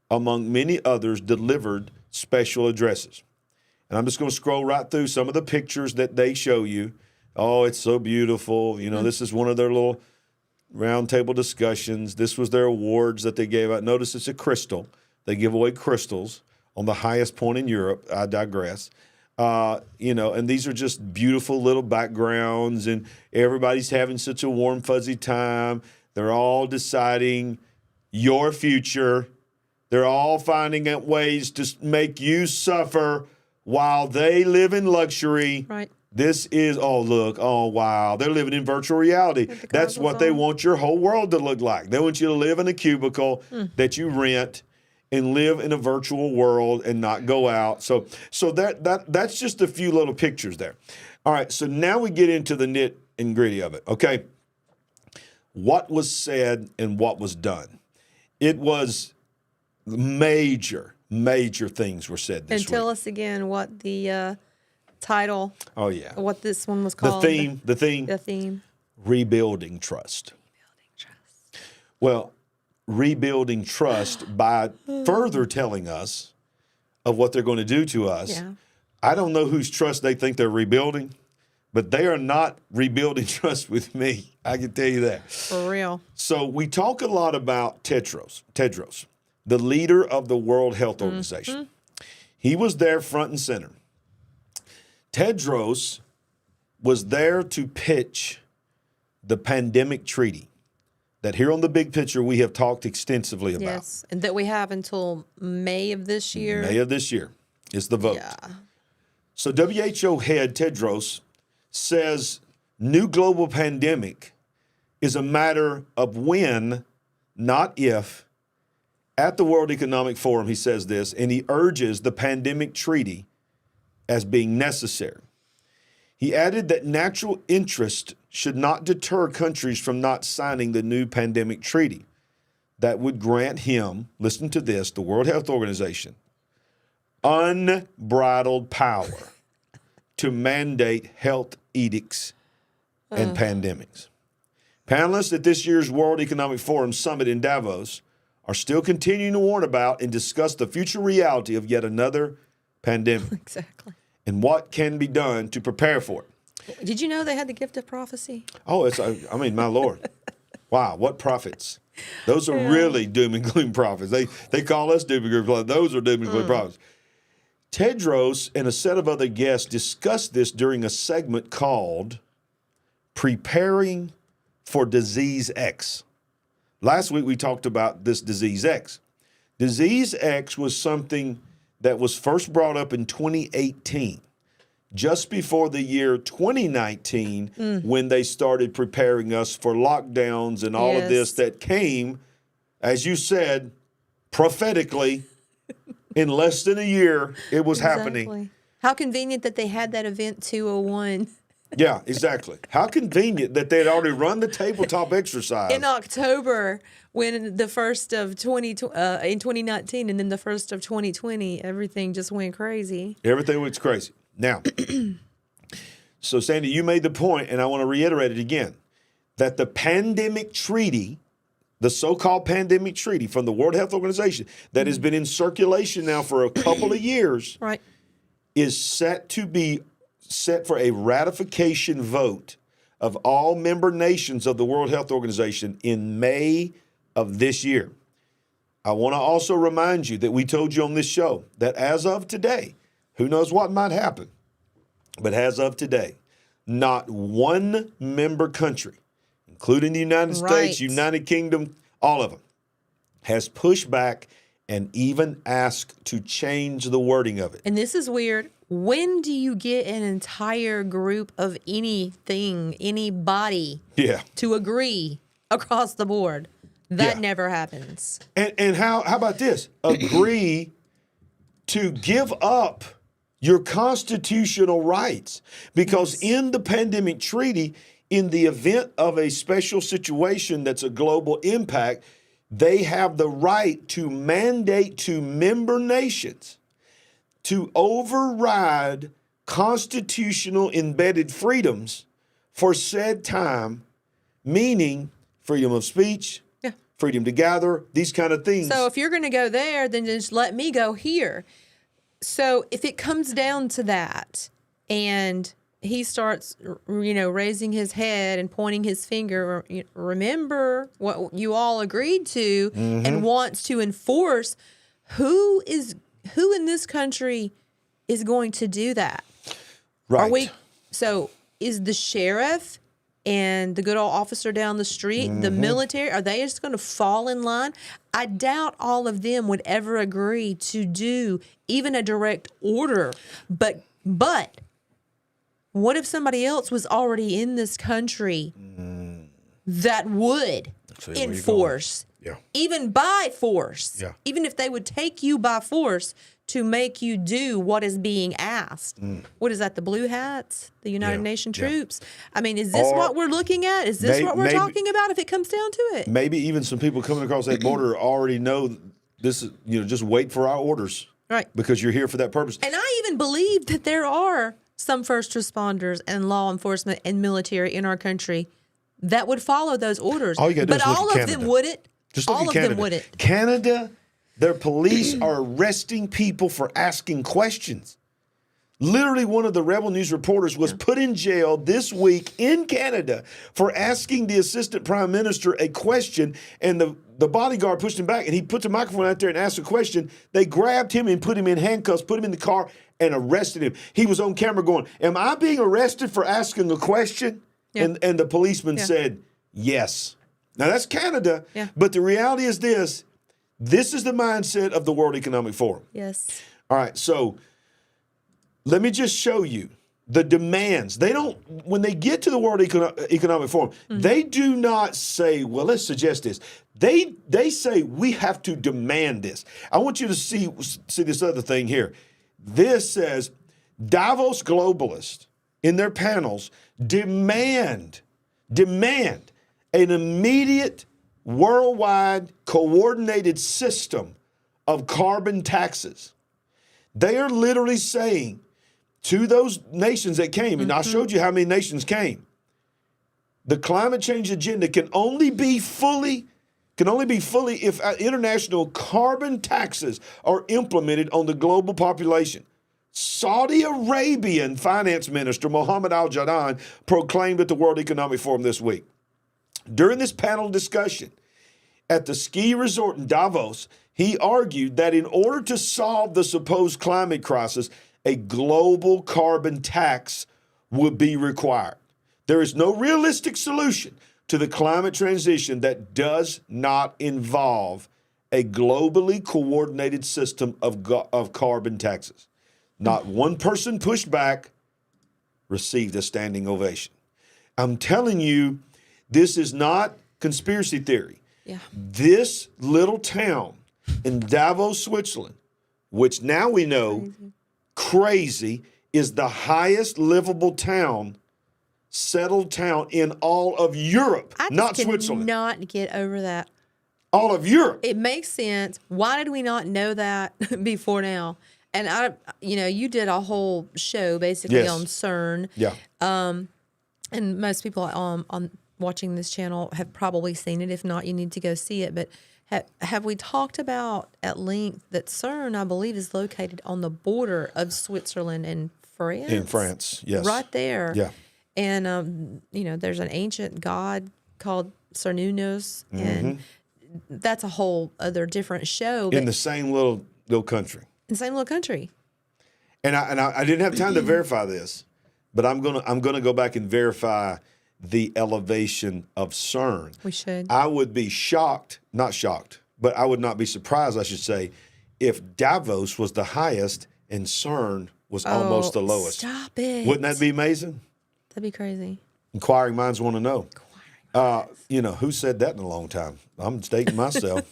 among many others, delivered special addresses. And I'm just going to scroll right through some of the pictures that they show you. Oh, it's so beautiful. This is one of their little roundtable discussions. This was their awards that they gave out. Notice it's a crystal. They give away crystals on the highest point in Europe. I digress. And these are just beautiful little backgrounds, and everybody's having such a warm, fuzzy time. They're all deciding your future. They're all finding out ways to make you suffer while they live in luxury. Right. This is, wow. They're living in virtual reality. That's what they want your whole world to look like. They want you to live in a cubicle that you rent and live in a virtual world and not go out. So that's just a few little pictures there. All right, so now we get into the nit and gritty of it, okay? What was said and what was done? It was major things were said this week. And tell us again what the title, what this one was called. The theme. Rebuilding trust. Well, rebuilding trust by further telling us of what they're going to do to us. Yeah. I don't know whose trust they think they're rebuilding, but they are not rebuilding trust with me. I can tell you that. For real. So we talk a lot about Tedros, the leader of the World Health Organization. He was there front and center. Tedros was there to pitch the pandemic treaty that here on the big picture we have talked extensively about. Yes, and that we have until May of this year. May of this year is the vote. Yeah. So WHO head Tedros says new global pandemic is a matter of when, not if. At the World Economic Forum, he says this, and he urges the pandemic treaty as being necessary. He added that natural interest should not deter countries from not signing the new pandemic treaty that would grant him, listen to this, the World Health Organization, unbridled power to mandate health edicts and pandemics. Panelists at this year's World Economic Forum Summit in Davos are still continuing to warn about and discuss the future reality of yet another pandemic. Exactly. And what can be done to prepare for it. Did you know they had the gift of prophecy? Oh, my Lord. Wow, what prophets? Those are really doom and gloom prophets. They call us doom and gloom prophets. Those are doom and gloom prophets. Tedros and a set of other guests discussed this during a segment called Preparing for Disease X. Last week we talked about this Disease X. Disease X was something that was first brought up in 2018, just before the year 2019, when they started preparing us for lockdowns and all of this that came, as you said, prophetically, in less than a year, it was happening. How convenient that they had that event 201. Yeah, exactly. How convenient that they had already run the tabletop exercise. In October, when the first of in 2019, and then the first of 2020, everything just went crazy. Everything went crazy. Now, so Sandy, you made the point, and I want to reiterate it again, that the pandemic treaty, the so-called pandemic treaty from the World Health Organization that has been in circulation now for a couple of years, right, is set for a ratification vote of all member nations of the World Health Organization in May of this year. I want to also remind you that we told you on this show that as of today, who knows what might happen, but as of today, not one member country, including the United States, United Kingdom, all of them, has pushed back and even asked to change the wording of it. And this is weird. When do you get an entire group of anything, anybody, to agree across the board? That never happens. And how about this? Agree to give up your constitutional rights. Because in the pandemic treaty, in the event of a special situation that's a global impact, they have the right to mandate to member nations to override constitutional embedded freedoms for said time, meaning freedom of speech, freedom to gather, these kind of things. So if you're going to go there, then just let me go here. So if it comes down to that, and he starts, raising his head and pointing his finger, remember what you all agreed to, and wants to enforce, who in this country is going to do that? Right. So is the sheriff and the good old officer down the street, the military, are they just going to fall in line? I doubt all of them would ever agree to do even a direct order. But what if somebody else was already in this country that would enforce, even by force, even if they would take you by force to make you do what is being asked? What is that, the blue hats, the United Nations troops? I mean, is this what we're looking at? Is this what we're talking about if it comes down to it? Maybe even some people coming across that border already know this is, just wait for our orders. Right. Because you're here for that purpose. And I even believe that there are some first responders and law enforcement and military in our country that would follow those orders. All you gotta do but is look all at of Canada. them wouldn't. Just look all at of Canada. them wouldn't. Canada, their police are arresting people for asking questions. Literally, one of the Rebel News reporters was put in jail this week in Canada for asking the assistant prime minister a question, and the bodyguard pushed him back, and he put the microphone out there and asked a question. They grabbed him and put him in handcuffs, put him in the car, and arrested him. He was on camera going, "Am I being arrested for asking a question?" And the policeman said, "Yes." Now, that's Canada, but the reality is this is the mindset of the World Economic Forum. Yes. All right, so let me just show you the demands. They don't, when they get to the World Economic Forum, they do not say, well, let's suggest this. They say we have to demand this. I want you to see this other thing here. This says Davos globalists in their panels demand an immediate worldwide coordinated system of carbon taxes. They are literally saying to those nations that came, and I showed you how many nations came, the climate change agenda can only be fully if international carbon taxes are implemented on the global population. Saudi Arabian Finance Minister Mohammed Al-Jadaan proclaimed at the World Economic Forum this week. During this panel discussion at the ski resort in Davos, he argued that in order to solve the supposed climate crisis, a global carbon tax would be required. There is no realistic solution to the climate transition that does not involve a globally coordinated system of carbon taxes. Not one person pushed back, received a standing ovation. I'm telling you, this is not conspiracy theory. Yeah. This little town in Davos, Switzerland, which now we know, crazy, is the highest livable town, settled town in all of Europe, not Switzerland. Not get over that. All of Europe. It makes sense. Why did we not know that before now? And you did a whole show basically on CERN. Yeah. And most people on watching this channel have probably seen it. If not, you need to go see it. But have we talked about at length that CERN, I believe, is located on the border of Switzerland and France? In France, yes. Right there. Yeah. And, there's an ancient god called Cernunnos, and that's a whole other different show. In the same little country. In the same little country. And I didn't have time to verify this, but I'm gonna go back and verify the elevation of CERN. We should. I would be not shocked, but I would not be surprised, I should say, if Davos was the highest and CERN was almost the lowest. Stop it. Wouldn't that be amazing? That'd be crazy. Inquiring minds want to know. Who said that in a long time? I'm mistaking myself.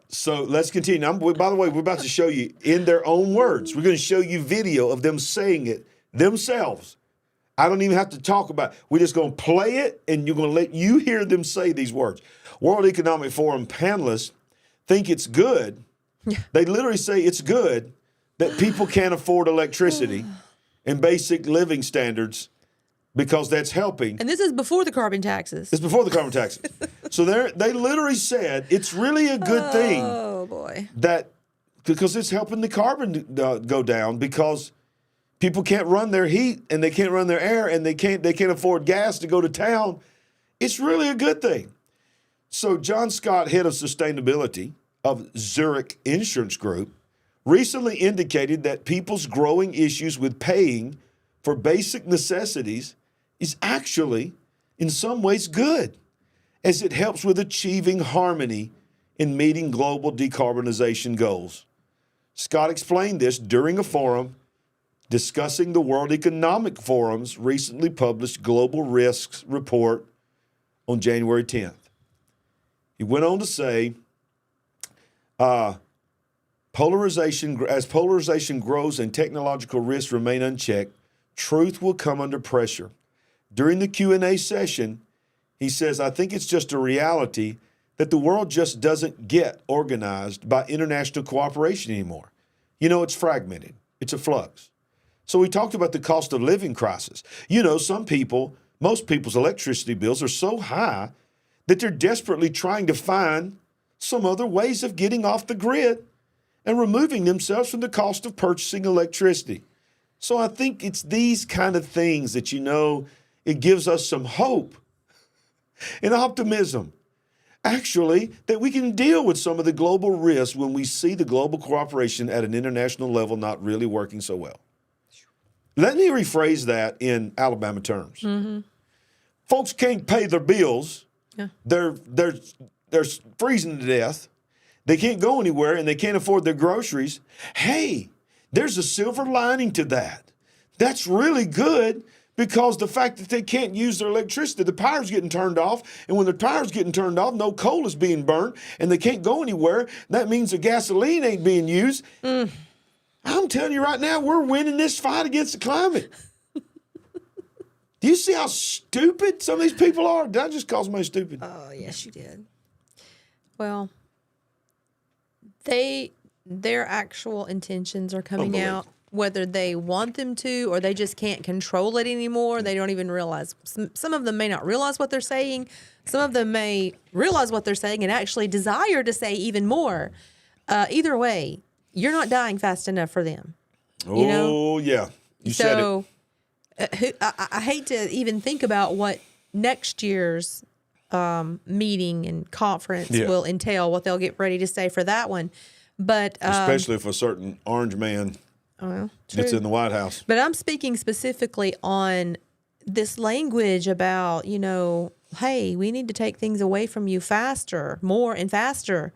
So let's continue. By the way, we're about to show you in their own words. We're going to show you video of them saying it themselves. I don't even have to talk about it. We're just going to play it, and you're going to let you hear them say these words. World Economic Forum panelists think it's good. They literally say it's good that people can't afford electricity and basic living standards because that's helping. And this is before the carbon taxes. It's before the carbon taxes. So they literally said it's really a good thing. Oh, boy. Because it's helping the carbon go down because people can't run their heat and they can't run their air and they can't afford gas to go to town. It's really a good thing. So John Scott, head of sustainability of Zurich Insurance Group, recently indicated that people's growing issues with paying for basic necessities is actually, in some ways, good, as it helps with achieving harmony in meeting global decarbonization goals. Scott explained this during a forum discussing the World Economic Forum's recently published Global Risks Report on January 10th. He went on to say, as polarization grows and technological risks remain unchecked, truth will come under pressure. During the Q&A session, he says, I think it's just a reality that the world just doesn't get organized by international cooperation anymore. It's fragmented. It's a flux. So we talked about the cost of living crisis. Most people's electricity bills are so high that they're desperately trying to find some other ways of getting off the grid and removing themselves from the cost of purchasing electricity. So I think it's these kind of things that, it gives us some hope and optimism, actually, that we can deal with some of the global risks when we see the global cooperation at an international level not really working so well. Let me rephrase that in Alabama terms. Mm-hmm. Folks can't pay their bills. Yeah. They're freezing to death. They can't go anywhere, and they can't afford their groceries. Hey, there's a silver lining to that. That's really good because the fact that they can't use their electricity, the power's getting turned off, and when the power's getting turned off, no coal is being burned, and they can't go anywhere. That means the gasoline ain't being used. I'm telling you right now, we're winning this fight against the climate. Do you see how stupid some of these people are? Did I just call somebody stupid? Oh, yes, you did. Well, their actual intentions are coming out, whether they want them to or they just can't control it anymore. They don't even realize. Some of them may not realize what they're saying. Some of them may realize what they're saying and actually desire to say even more. Either way, you're not dying fast enough for them. Oh, yeah. You said it. I hate to even think about what next year's meeting and conference will entail, what they'll get ready to say for that one. But especially if a certain orange man that's in the White House. But I'm speaking specifically on this language about, hey, we need to take things away from you faster, more and faster.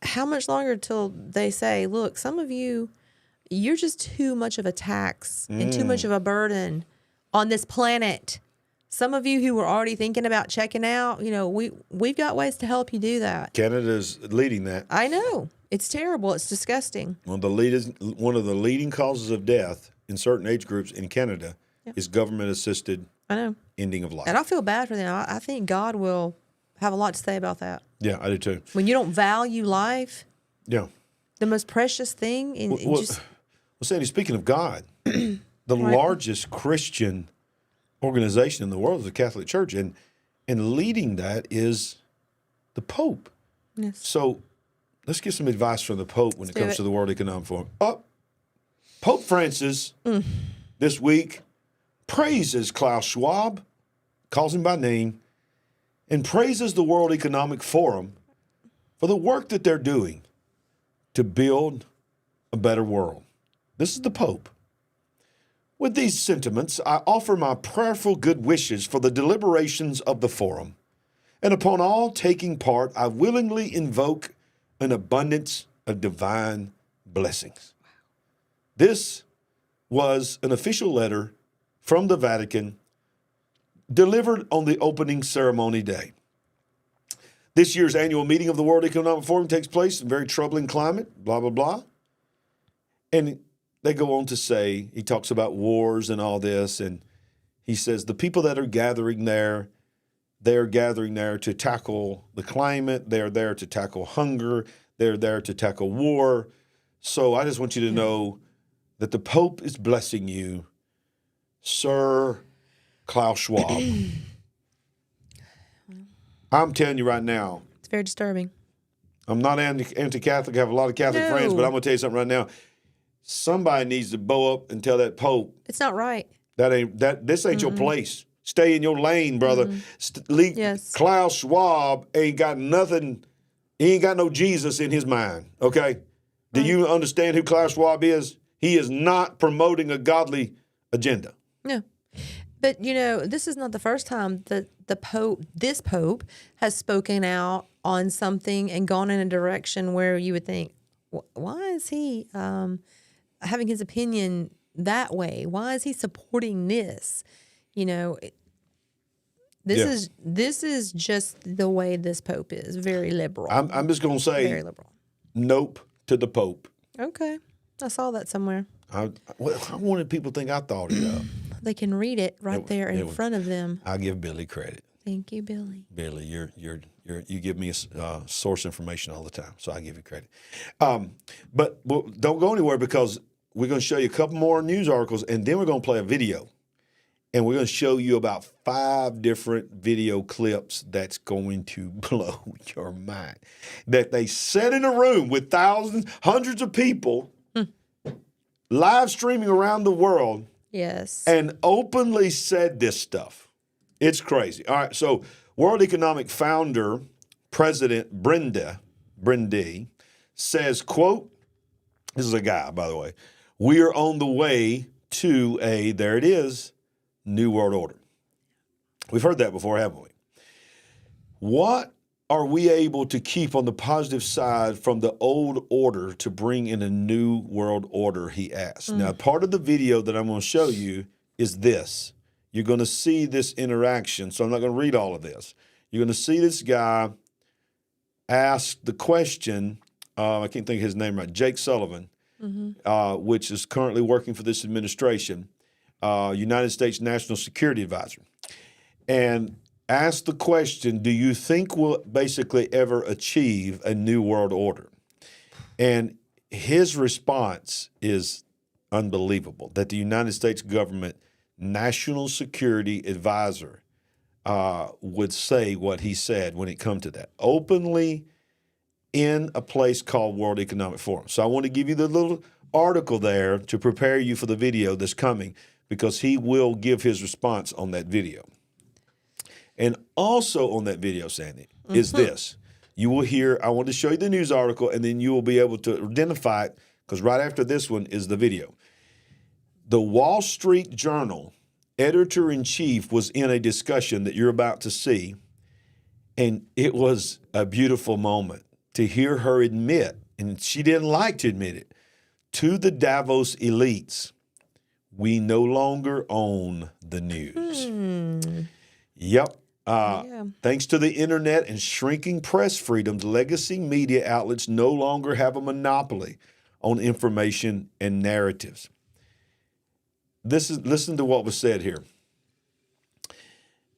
How much longer till they say, look, some of you, you're just too much of a tax and too much of a burden on this planet. Some of you who were already thinking about checking out, we've got ways to help you do that. Canada's leading that. I know. It's terrible. It's disgusting. One of the leading causes of death in certain age groups in Canada is government-assisted ending of life. And I feel bad for them. I think God will have a lot to say about that. Yeah, I do too. When you don't value life, the most precious thing. Sandy, speaking of God, the largest Christian organization in the world is the Catholic Church, and leading that is the Pope. Yes. So let's get some advice from the Pope when it comes to the World Economic Forum. Pope Francis this week praises Klaus Schwab, calls him by name, and praises the World Economic Forum for the work that they're doing to build a better world. This is the Pope. With these sentiments, I offer my prayerful good wishes for the deliberations of the forum, and upon all taking part, I willingly invoke an abundance of divine blessings. This was an official letter from the Vatican delivered on the opening ceremony day. This year's annual meeting of the World Economic Forum takes place in a very troubling climate, blah, blah, blah. And they go on to say, he talks about wars and all this, and he says the people that are gathering there, they're gathering there to tackle the climate, they're there to tackle hunger, they're there to tackle war. So I just want you to know that the Pope is blessing you, Sir Klaus Schwab. I'm telling you right now. It's very disturbing. I'm not anti-Catholic. I have a lot of Catholic friends, but I'm going to tell you something right now. Somebody needs to bow up and tell that Pope. It's not right. This ain't your place. Stay in your lane, brother. Klaus Schwab ain't got nothing. He ain't got no Jesus in his mind, okay? Do you understand who Klaus Schwab is? He is not promoting a godly agenda. No. But, this is not the first time that this Pope has spoken out on something and gone in a direction where you would think, why is he having his opinion that way? Why is he supporting this? This is just the way this Pope is, very liberal. I'm just going to say, very liberal. Nope to the Pope. Okay. I saw that somewhere. I wanted people to think I thought it up. They can read it there in front of them. I give Billy credit. Thank you, Billy. Billy, you give me source information all the time, so I give you credit. But don't go anywhere because we're going to show you a couple more news articles, and then we're going to play a video. And we're going to show you about 5 different video clips that's going to blow your mind. That they sat in a room with thousands, hundreds of people, live streaming around the world. Yes. And openly said this stuff. It's crazy. All right, so World Economic founder, President Brinde, says, quote, this is a guy, by the way, we are on the way to there it is, New World Order. We've heard that before, haven't we? What are we able to keep on the positive side from the old order to bring in a new world order, he asked. Now, part of the video that I'm going to show you is this. You're going to see this interaction, so I'm not going to read all of this. You're going to see this guy ask the question, I can't think of his name right, Jake Sullivan, which is currently working for this administration, United States National Security Advisor, and ask the question, do you think we'll basically ever achieve a new world order? And his response is unbelievable, that the United States government National Security Advisor would say what he said when it comes to that, openly in a place called World Economic Forum. So I want to give you the little article there to prepare you for the video that's coming, because he will give his response on that video. And also on that video, Sandy, is this. You will hear, I want to show you the news article, and then you will be able to identify it, because right after this one is the video. The Wall Street Journal editor-in-chief was in a discussion that you're about to see, and it was a beautiful moment to hear her admit, and she didn't like to admit it, to the Davos elites, we no longer own the news. Yep. Thanks to the internet and shrinking press freedoms, legacy media outlets no longer have a monopoly on information and narratives. Listen to what was said here.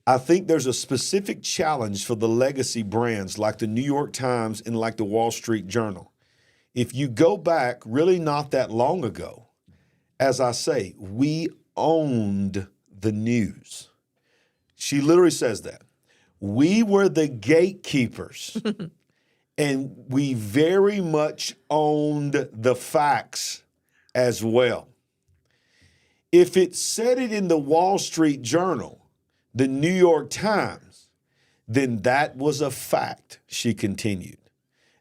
I think there's a specific challenge for the legacy brands like the New York Times and like the Wall Street Journal. If you go back really not that long ago, as I say, we owned the news. She literally says that. We were the gatekeepers, and we very much owned the facts as well. If it said it in the Wall Street Journal, the New York Times, then that was a fact, she continued,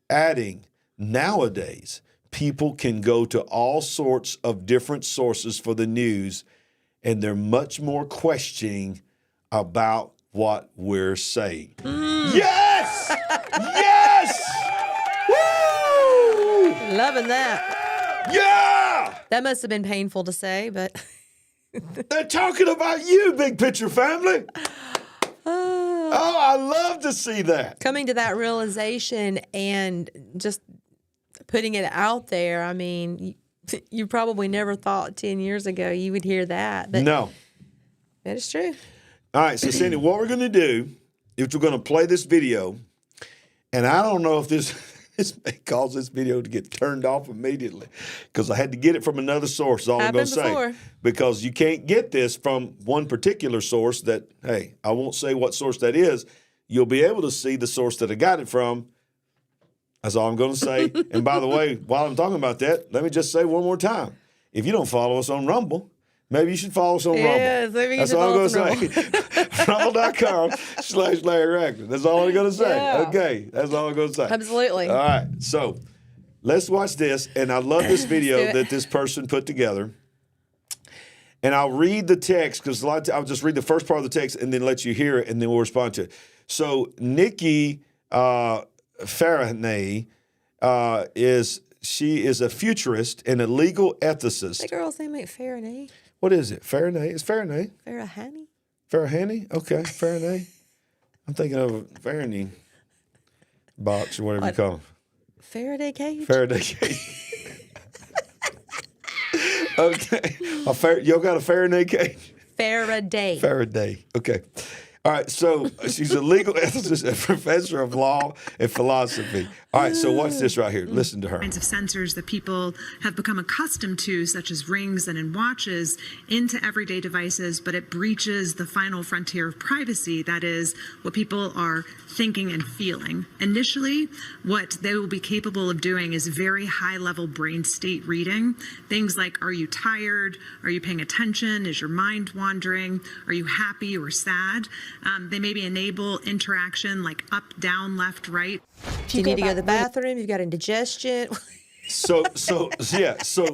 adding, nowadays, people can go to all sorts of different sources for the news, and they're much more questioning about what we're saying. Yes! Yes! Woo! Loving that. Yeah! That must have been painful to say, but... They're talking about you, Big Picture family. Oh, I love to see that. Coming to that realization and just putting it out there, I mean, you probably never thought 10 years ago you would hear that. But no. That is true. All right, so Cindy, what we're going to do is we're going to play this video, and I don't know if this may cause this video to get turned off immediately because I had to get it from another source, is all I'm going to say. Because you can't get this from one particular source that, hey, I won't say what source that is. You'll be able to see the source that I got it from. That's all I'm going to say. And by the way, while I'm talking about that, let me just say one more time. If you don't follow us on Rumble, maybe you should follow us on Rumble. Maybe that's all I'm going to say. Rumble.com/Larry Rackman. That's all I'm going to say. Yeah. Okay. That's all I'm going to say. Absolutely. All right. So let's watch this. And I love this video that this person put together. And I'll read the text because I'll just read the first part of the text and then let you hear it, and then we'll respond to it. So Nikki Farahanay she is a futurist and a legal ethicist. That girl's name ain't Farahanay. What is it? Farahanay? It's Farahanay. Farahanay? Farahanay? Okay, Farahanay. I'm thinking of a Farahanay box or whatever you call them. Faraday cage? Faraday cage. Okay. Y'all got a Faraday cage? Faraday. Faraday. Okay. All right. So she's a legal ethicist and professor of law and philosophy. All right. So watch this right here. Listen to her. Kinds of sensors that people have become accustomed to, such as rings and in watches, into everyday devices, but it breaches the final frontier of privacy. That is what people are thinking and feeling. Initially, what they will be capable of doing is very high-level brain state reading. Things like, are you tired? Are you paying attention? Is your mind wandering? Are you happy or sad? They maybe enable interaction like up, down, left, right. Do you need to go to the bathroom? You've got indigestion. So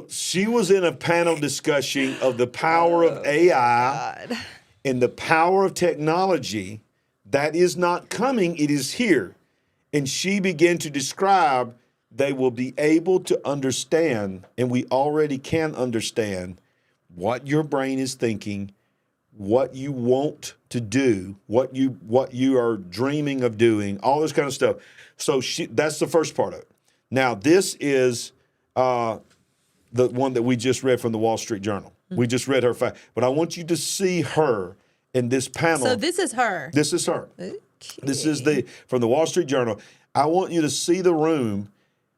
she was in a panel discussion of the power of AI and the power of technology. That is not coming, it is here. And she began to describe they will be able to understand, and we already can understand, what your brain is thinking, what you want to do, what you are dreaming of doing, all this kind of stuff. So that's the first part of it. Now, this is the one that we just read from the Wall Street Journal. Mm-hmm. We just read her fact. But I want you to see her in this panel. So this is her. This is her. Okay. This is from the Wall Street Journal. I want you to see the room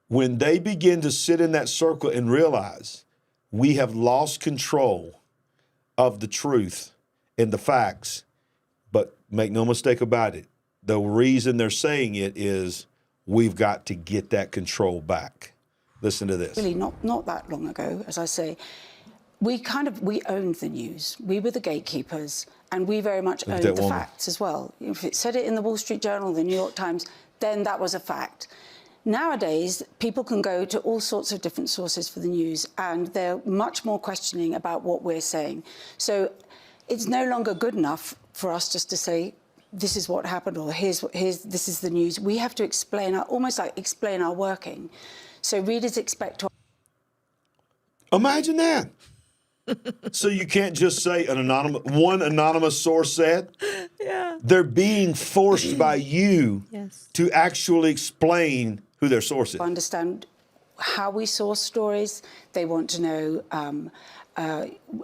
when they begin to sit in that circle and realize we have lost control of the truth and the facts. But make no mistake about it. The reason they're saying it is we've got to get that control back. Listen to this. Really not that long ago, as I say, we owned the news. We were the gatekeepers, and we very much owned the facts as well. If it said it in the Wall Street Journal, the New York Times, then that was a fact. Nowadays, people can go to all sorts of different sources for the news, and they're much more questioning about what we're saying. So it's no longer good enough for us just to say, this is what happened, or this is the news. We have to explain explain our working. So readers expect to... Imagine that. So you can't just say one anonymous source said. Yeah. They're being forced by you Yes. to actually explain who their source is. Understand how we source stories. They want to know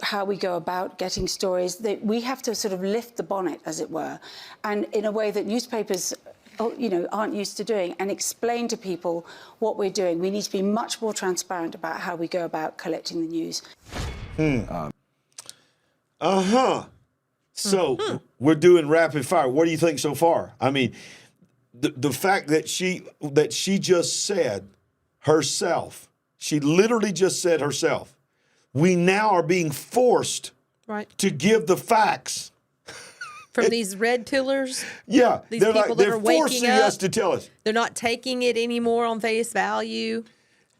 how we go about getting stories. We have to sort of lift the bonnet, as it were, and in a way that newspapers aren't used to doing, and explain to people what we're doing. We need to be much more transparent about how we go about collecting the news. So we're doing rapid fire. What do you think so far? I mean, the fact that she just said herself, she literally just said herself, we now are being forced to give the facts. From these red pillars? Yeah. These people that are waking forcing up, us to tell us. They're not taking it anymore on face value.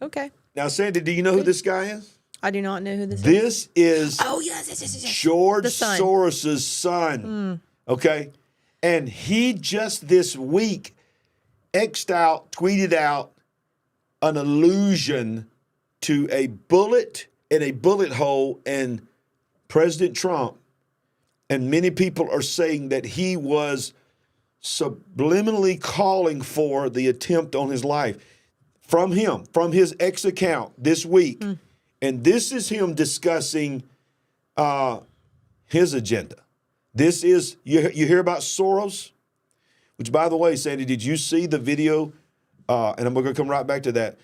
Okay. Now, Sandy, do you know who this guy is? I do not know who this is. This is yes. George The son. Soros's son. Okay? And he just this week tweeted out an allusion to a bullet in a bullet hole in President Trump. And many people are saying that he was subliminally calling for the attempt on his life from his ex account this week. And this is him discussing his agenda. This is, you hear about Soros? Which, by the way, Sandy, did you see the video? And I'm going to come right back to that.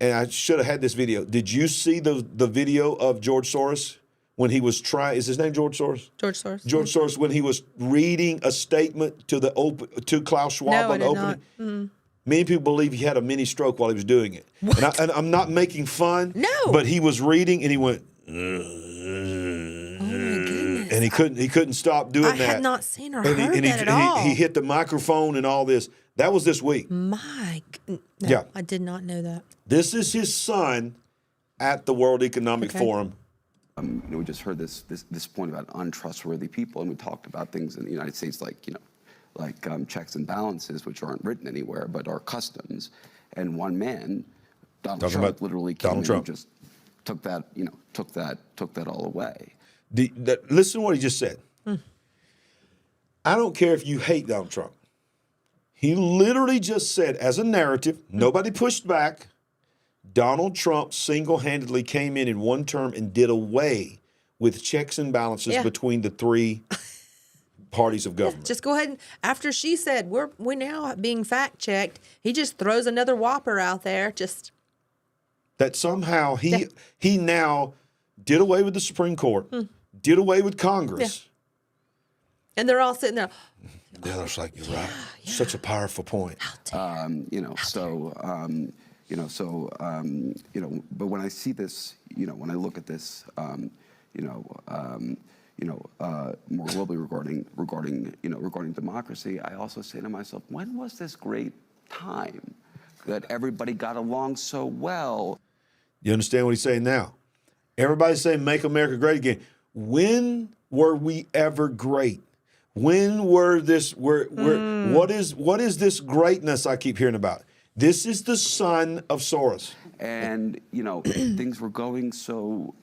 And I should have had this video. Did you see the video of George Soros when he was trying? Is his name George Soros? George Soros. George Soros, when he was reading a statement to Klaus Schwab on the opening. Many people believe he had a mini stroke while he was doing it. And I'm not making fun. No. But he was reading and he went. Oh my goodness. And he couldn't stop doing that. I had not seen or heard that at all. He hit the microphone and all this. That was this week. No, I did not know that. This is his son at the World Economic Forum. We just heard this point about untrustworthy people, and we talked about things in the United States like checks and balances, which aren't written anywhere but are customs. And one man, Donald Trump, literally came in and just took that all away. Listen to what he just said. I don't care if you hate Donald Trump. He literally just said, as a narrative, nobody pushed back. Donald Trump single-handedly came in one term and did away with checks and balances between the three parties of government. Just go ahead and, after she said we're now being fact-checked, he just throws another whopper out there. Just that somehow he now did away with the Supreme Court, did away with Congress. And they're all sitting there. Yeah, that's like, you're right. Such a powerful point. But when I see this, when I look at this, more globally regarding democracy, I also say to myself, when was this great time that everybody got along so well? You understand what he's saying now? Everybody's saying, make America great again. When were we ever great? When were this, what is this greatness I keep hearing about? This is the son of Soros. And, things were going so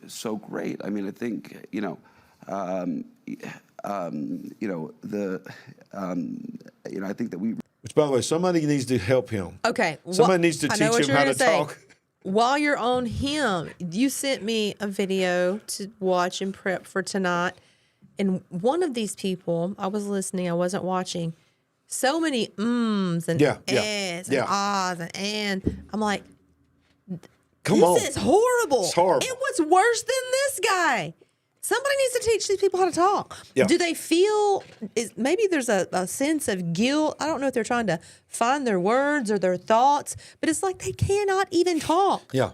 great. I mean, I think, I think that we... Which, by the way, somebody needs to help him. Okay. Somebody needs to teach him how to talk. While you're on him, you sent me a video to watch and prep for tonight. And one of these people, I was listening, I wasn't watching. So many ums and ahs and ahs and I'm like, this is horrible. It's horrible. It was worse than this guy. Somebody needs to teach these people how to talk. Yeah. Do they feel, maybe there's a sense of guilt. I don't know if they're trying to find their words or their thoughts, but it's like they cannot even talk. Yeah,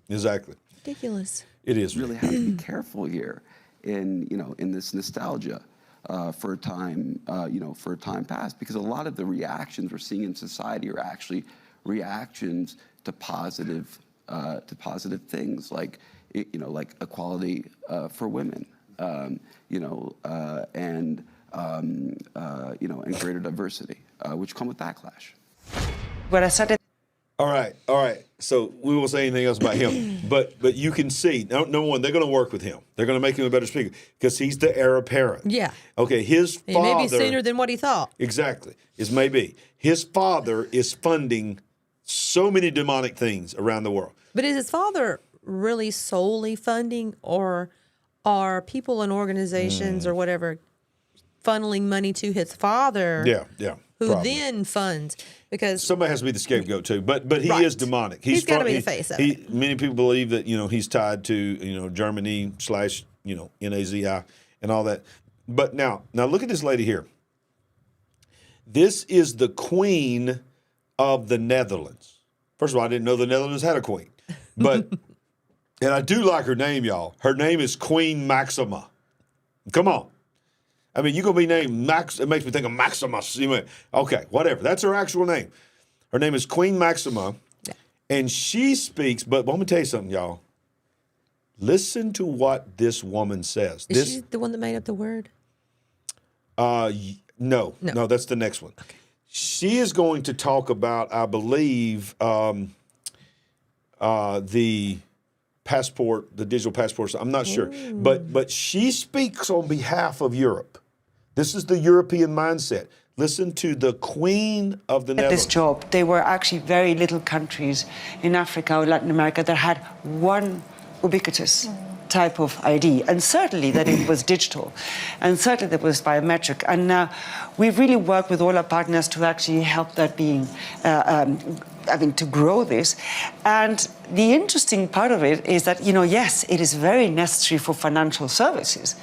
exactly. Ridiculous. It is really have to be careful here in this nostalgia for a time for a time past, because a lot of the reactions we're seeing in society are actually reactions to positive things like like equality for women, and greater diversity, which come with backlash. When I started. All right. So we won't say anything else about him, but you can see, number one, they're going to work with him. They're going to make him a better speaker because he's the heir apparent. Yeah. Okay, his father. It may be sooner than what he thought. Exactly. It may be. His father is funding so many demonic things around the world. But is his father really solely funding, or are people and organizations or whatever funneling money to his father? Yeah. Who probably. then funds? Because somebody has to be the scapegoat too, but he Right. is demonic. He's gotta be the face of it. Many people believe that he's tied to Germany / NAZI and all that. But now look at this lady here. This is the Queen of the Netherlands. First of all, I didn't know the Netherlands had a queen, but and I do like her name, y'all. Her name is Queen Maxima. Come on. I mean, you're going to be named Max. It makes me think of Maximus. Okay, whatever. That's her actual name. Her name is Queen Maxima, and she speaks, but let me tell you something, y'all. Listen to what this woman says. is she the one that made up the word? No, that's the next one. Okay. She is going to talk about, I believe, the passport, the digital passports. I'm not sure, but she speaks on behalf of Europe. This is the European mindset. Listen to the Queen of the Netherlands. This job, there were actually very little countries in Africa or Latin America that had one ubiquitous type of ID, and certainly that it was digital, and certainly that was biometric. And we've really worked with all our partners to actually help that being, to grow this. And the interesting part of it is that, yes, it is very necessary for financial services,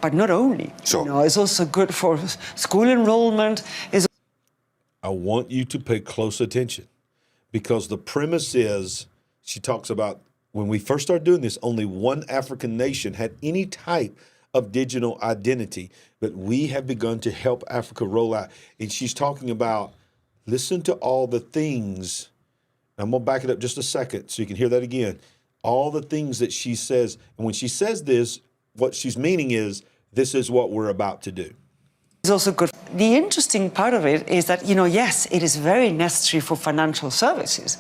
but not only. Sure. It's also good for school enrollment. I want you to pay close attention, because the premise is, she talks about, when we first started doing this, only one African nation had any type of digital identity, but we have begun to help Africa roll out. And she's talking about, listen to all the things. I'm going to back it up just a second so you can hear that again. All the things that she says. And when she says this, what she's meaning is, this is what we're about to do. It's also good. The interesting part of it is that, yes, it is very necessary for financial services,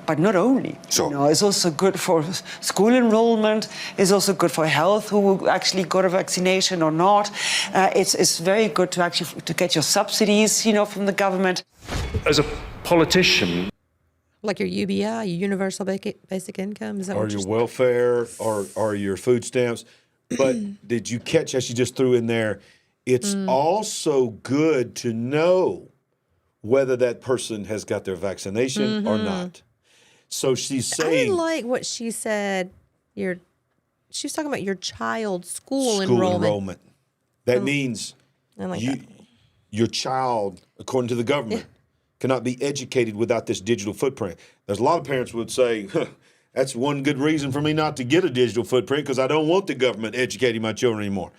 but not only. Sure. It's also good for school enrollment. It's also good for health, who actually got a vaccination or not. It's very good to get your subsidies, from the government. As a politician, Like your UBI, your Universal Basic Income? Is that Or what your you're welfare, or your food stamps. But did you catch how she just threw in there? It's also good to know whether that person has got their vaccination or not. So she's I saying, didn't like what she said. She was talking about your child's school school enrollment. That means I like that. your child, according to the government, cannot be educated without this digital footprint. There's a lot of parents would say, that's one good reason for me not to get a digital footprint, because I don't want the government educating my children anymore.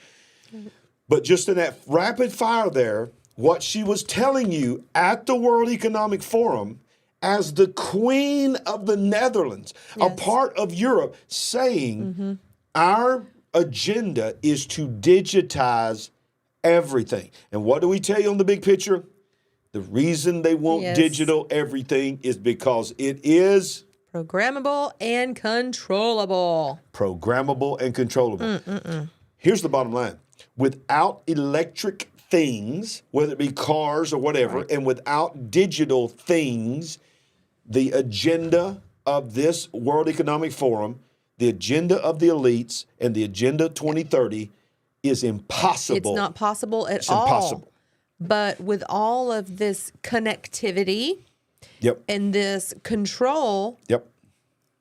But just in that rapid fire there, what she was telling you at the World Economic Forum, as the Queen of the Netherlands, a part of Europe, saying our agenda is to digitize everything. And what do we tell you on the big picture? The reason they want digital everything is because it is Programmable and controllable. Programmable and controllable. Here's the bottom line. Without electric things, whether it be cars or whatever, and without digital things, the agenda of this World Economic Forum, the agenda of the elites, and the agenda 2030 is impossible. It's not possible at It's all. impossible. But with all of this connectivity and this control,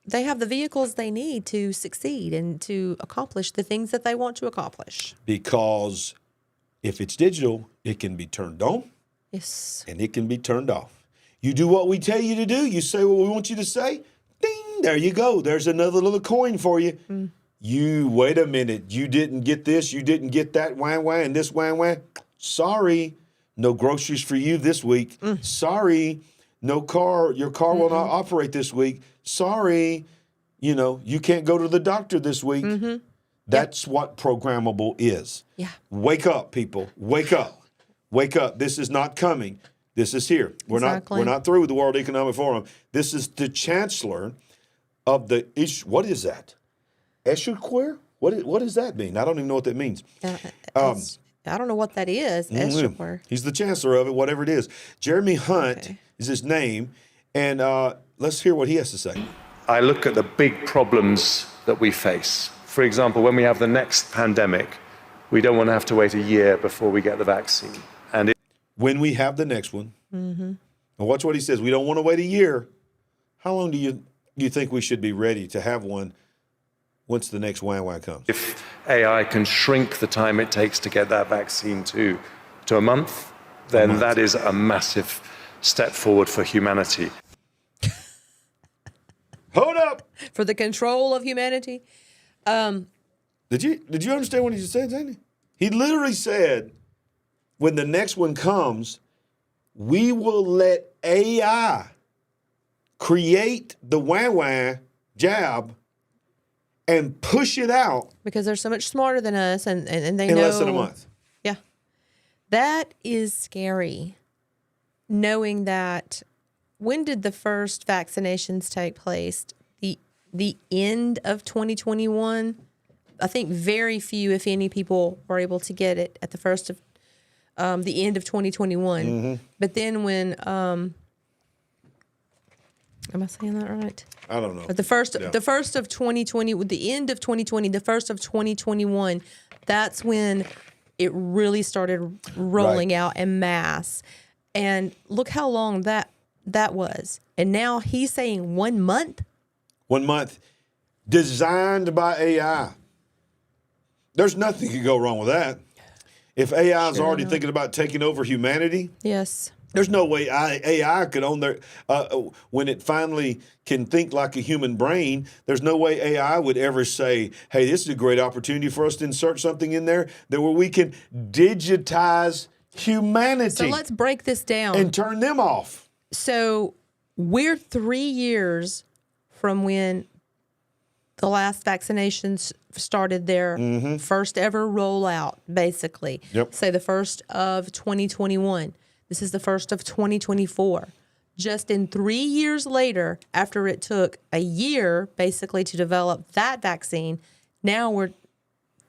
they have the vehicles they need to succeed and to accomplish the things that they want to accomplish. Because if it's digital, it can be turned on and it can be turned off. You do what we tell you to do. You say what we want you to say. Ding, there you go. There's another little coin for you. You wait a minute. You didn't get this. You didn't get that wah and this wah. Sorry, no groceries for you this week. Sorry, no car. Your car will not operate this week. Sorry, you can't go to the doctor this week. That's what programmable is. Yeah. Wake up, people. Wake up. Wake up. This is not coming. This is here. We're not through with the World Economic Forum. This is the chancellor of the what is that? Eschuquer? What does that mean? I don't even know what that means. I don't know what that is. Eschuquer. He's the chancellor of it, whatever it is. Jeremy Hunt is his name, and let's hear what he has to say. I look at the big problems that we face. For example, when we have the next pandemic, we don't want to have to wait a year before we get the vaccine. And when we have the next one, and watch what he says. We don't want to wait a year. How long do you think we should be ready to have one once the next wah comes? if AI can shrink the time it takes to get that vaccine to a month, then that is a massive step forward for humanity. Hold up. For the control of humanity. Did you understand what he just said, Zandy? He literally said, when the next one comes, we will let AI create the wah jab and push it out Because they're so much smarter than us, and they know. in less than a month. Yeah. That is scary. Knowing that, when did the first vaccinations take place? The end of 2021. I think very few, if any, people were able to get it at the end of 2021. But then when, am I saying that right? I don't know. But the first of 2020, the end of 2020, the first of 2021, that's when it really started rolling out en masse. And look how long that was. And now he's saying 1 month. 1 month, designed by AI. There's nothing could go wrong with that. If AI is already thinking about taking over humanity, Yes. there's no way AI could own their, when it finally can think like a human brain, there's no way AI would ever say, hey, this is a great opportunity for us to insert something in there where we can digitize humanity. So let's break this down. And turn them off. So we're 3 years from when the last vaccinations started their first ever rollout, basically. Yep. So the first of 2021. This is the first of 2024. Just in 3 years later, after it took a year basically to develop that vaccine, now we're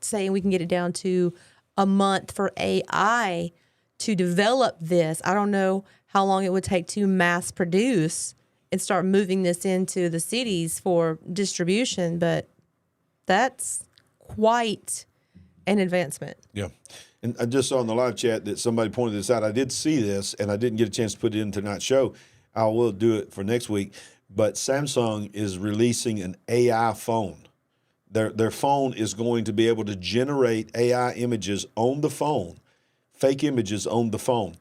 saying we can get it down to a month for AI to develop this. I don't know how long it would take to mass produce and start moving this into the cities for distribution, but that's quite an advancement. Yeah. And I just saw in the live chat that somebody pointed this out. I did see this, and I didn't get a chance to put it in tonight's show. I will do it for next week. But Samsung is releasing an AI phone. Their phone is going to be able to generate AI images on the phone, fake images on the phone.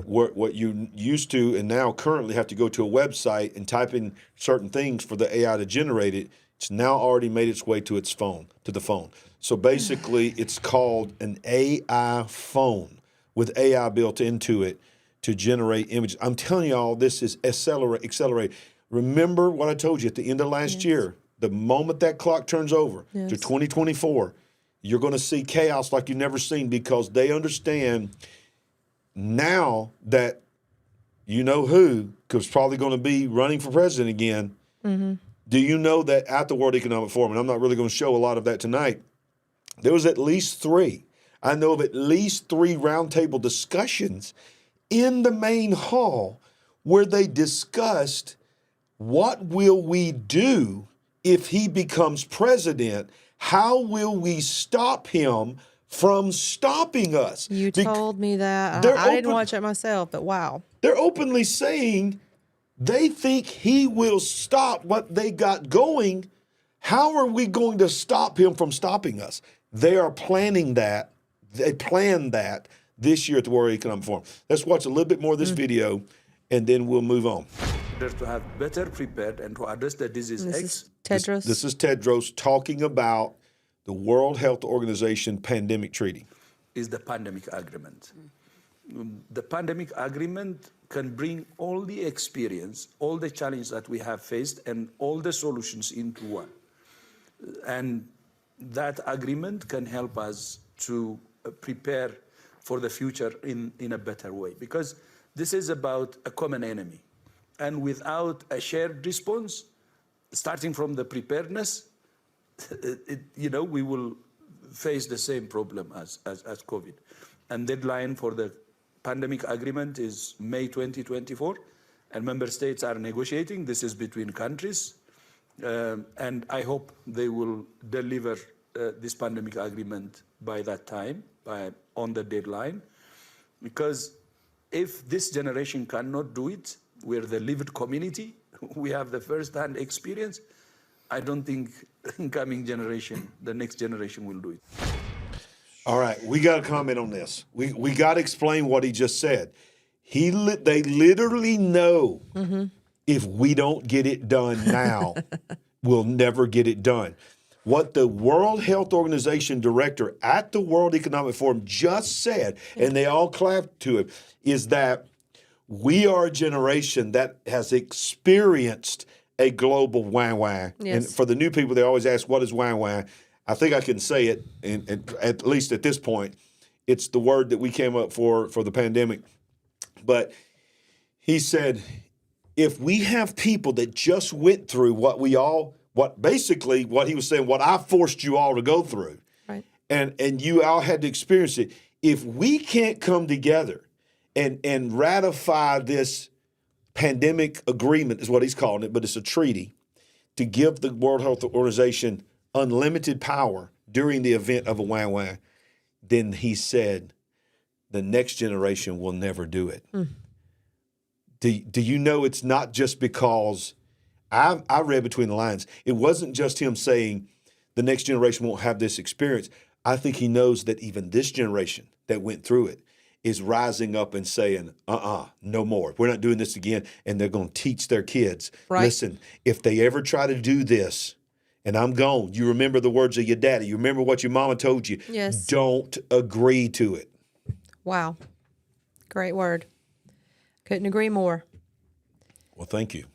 What you used to and now currently have to go to a website and type in certain things for the AI to generate it, it's now already made its way to the phone. So basically, it's called an AI phone with AI built into it to generate images. I'm telling you all, this is accelerate. Remember what I told you at the end of last year. The moment that clock turns over to 2024, you're going to see chaos like you've never seen, because they understand now that you know who is probably going to be running for president again. Do you know that at the World Economic Forum, and I'm not really going to show a lot of that tonight, there was at least 3. I know of at least 3 roundtable discussions in the main hall where they discussed what will we do if he becomes president? How will we stop him from stopping us? You told me that. I didn't watch it myself, but wow. They're openly saying they think he will stop what they got going. How are we going to stop him from stopping us? They are planning that. They planned that this year at the World Economic Forum. Let's watch a little bit more of this video, and then we'll move on. order to have better prepared and to address the disease This X. is Tedros. This is Tedros talking about the World Health Organization pandemic treaty. Is the pandemic agreement. The pandemic agreement can bring all the experience, all the challenges that we have faced, and all the solutions into one. And that agreement can help us to prepare for the future in a better way, because this is about a common enemy. And without a shared response, starting from the preparedness, we will face the same problem as COVID. And deadline for the pandemic agreement is May 2024, and member states are negotiating. This is between countries, and I hope they will deliver this pandemic agreement by that time, on the deadline, because if this generation cannot do it, we're the lived community, we have the first-hand experience, I don't think incoming generation, the next generation will do it. All right, we got to comment on this. We got to explain what he just said. They literally know if we don't get it done now, we'll never get it done. What the World Health Organization director at the World Economic Forum just said, and they all clapped to him, is that we are a generation that has experienced a global wah-wah. Yes. And for the new people, they always ask, what is wah-wah? I think I can say it, and at least at this point, it's the word that we came up for the pandemic. But he said, if we have people that just went through what he was saying, what I forced you all to go through, Right. and you all had to experience it, if we can't come together and ratify this pandemic agreement, is what he's calling it, but it's a treaty, to give the World Health Organization unlimited power during the event of a wah-wah, then he said the next generation will never do it. Do you know it's not just because I read between the lines. It wasn't just him saying the next generation won't have this experience. I think he knows that even this generation that went through it is rising up and saying, no more. We're not doing this again. And they're going to teach their kids, Right. Listen, if they ever try to do this, and I'm gone, you remember the words of your daddy. You remember what your mama told you. Yes. Don't agree to it. Wow. Great word. Couldn't agree more. Well, thank you.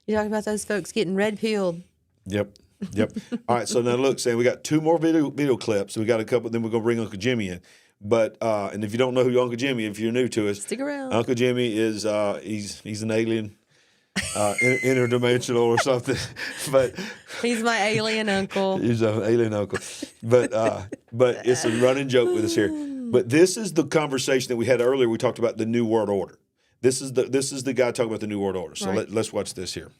You're talking about those folks getting red pilled. Yep. All right, so now look, Sam, we got two more video clips. We got a couple, then we're going to bring Uncle Jimmy in. But, and if you don't know who Uncle Jimmy, if you're new to us. Stick around. Uncle Jimmy is, he's an alien, interdimensional or something. But He's my alien uncle. he's an alien uncle. But it's a running joke with us here. But this is the conversation that we had earlier. We talked about the New World Order. This is the guy talking about the New World Order. So Right. let's watch this here.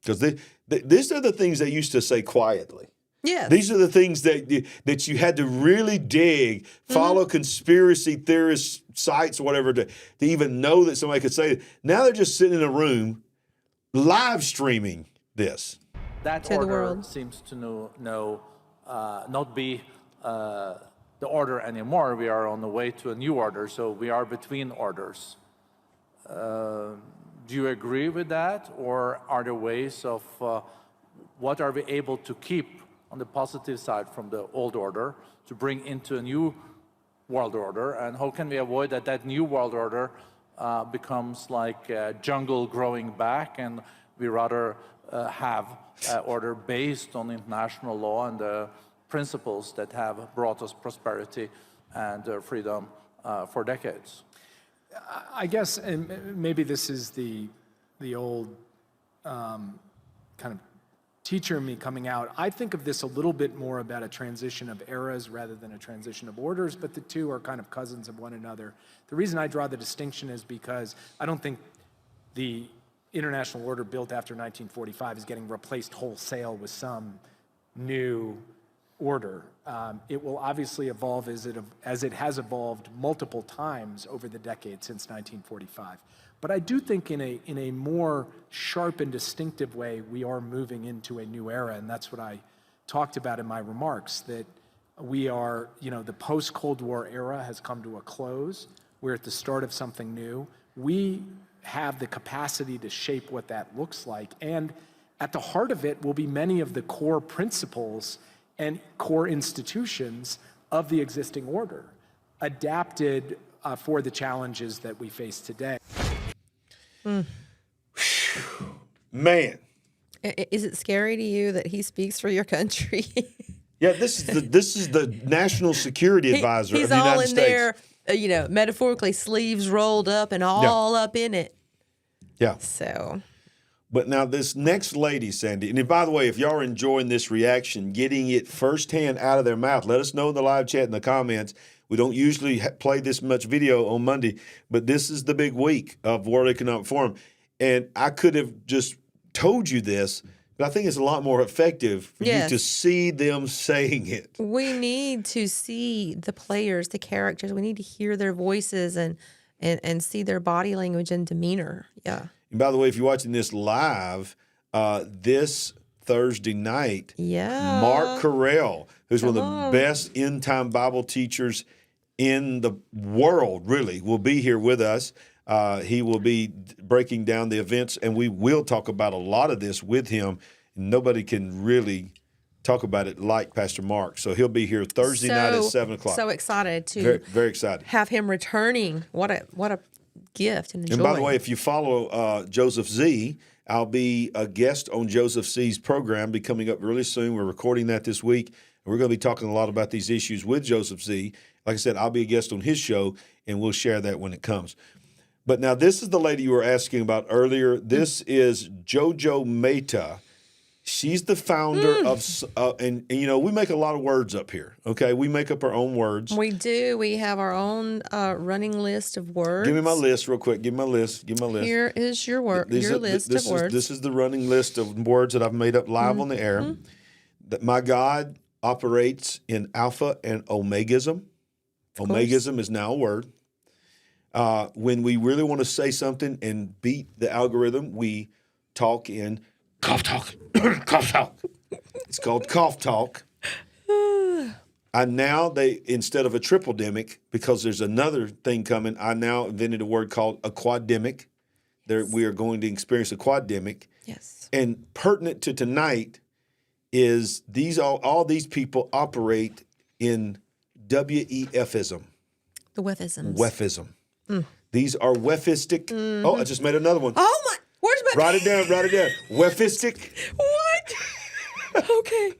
Because these are the things they used to say quietly. Yes. These are the things that you had to really dig, follow conspiracy theorist sites or whatever to even know that somebody could say it. Now they're just sitting in a room live streaming this. That To the order world. seems to not be the order anymore. We are on the way to a new order, so we are between orders. Do you agree with that, or are there ways of what are we able to keep on the positive side from the old order to bring into a new world order, and how can we avoid that new world order becomes like a jungle growing back, and we rather have an order based on international law and the principles that have brought us prosperity and freedom for decades? I guess, and maybe this is the old kind of teacher in me coming out. I think of this a little bit more about a transition of eras rather than a transition of orders, but the two are kind of cousins of one another. The reason I draw the distinction is because I don't think the international order built after 1945 is getting replaced wholesale with some new order. It will obviously evolve as it has evolved multiple times over the decades since 1945. But I do think in a more sharp and distinctive way, we are moving into a new era, and that's what I talked about in my remarks, that we are, the post-Cold War era has come to a close. We're at the start of something new. We have the capacity to shape what that looks like. And at the heart of it will be many of the core principles and core institutions of the existing order, adapted for the challenges that we face today. Man. Is it scary to you that he speaks for your country? Yeah, this is the national security advisor of the United States. He's all in there, metaphorically, sleeves rolled up and all up in it. Yeah. So. But now this next lady, Sandy, and by the way, if y'all are enjoying this reaction, getting it firsthand out of their mouth, let us know in the live chat in the comments. We don't usually play this much video on Monday, but this is the big week of World Economic Forum. And I could have just told you this, but I think it's a lot more effective for you to see them saying it. We need to see the players, the characters. We need to hear their voices and see their body language and demeanor. Yeah. And by the way, if you're watching this live, this Thursday night, Mark Carell, who's one of the best end-time Bible teachers in the world, really, will be here with us. He will be breaking down the events, and we will talk about a lot of this with him. Nobody can really talk about it like Pastor Mark. So he'll be here Thursday night at 7 o'clock. So excited to very, very excited. Have him returning. What a gift and joy. And by the way, if you follow Joseph Z, I'll be a guest on Joseph Z's program, be coming up really soon. We're recording that this week. And we're going to be talking a lot about these issues with Joseph Z. Like I said, I'll be a guest on his show, and we'll share that when it comes. But now this is the lady you were asking about earlier. This is Jojo Mehta. She's the founder of, and we make a lot of words up here, okay? We make up our own words. We do. We have our own running list of words. Give me my list real quick. Give me my list. Here is your list of words. This is the running list of words that I've made up live on the air. That my God operates in alpha and omegism. Omegism is now a word. When we really want to say something and beat the algorithm, we talk in cough talk. Cough talk. It's called cough talk. And now instead of a triple-demic, because there's another thing coming, I now invented a word called a quad-demic. We are going to experience a quad-demic. Yes. And pertinent to tonight is all these people operate in WEFism. The WEFisms. WEFism. These are WEFistic. Oh, I just made another one. Oh my! Where's my? Write it down. WEFistic. What? Okay.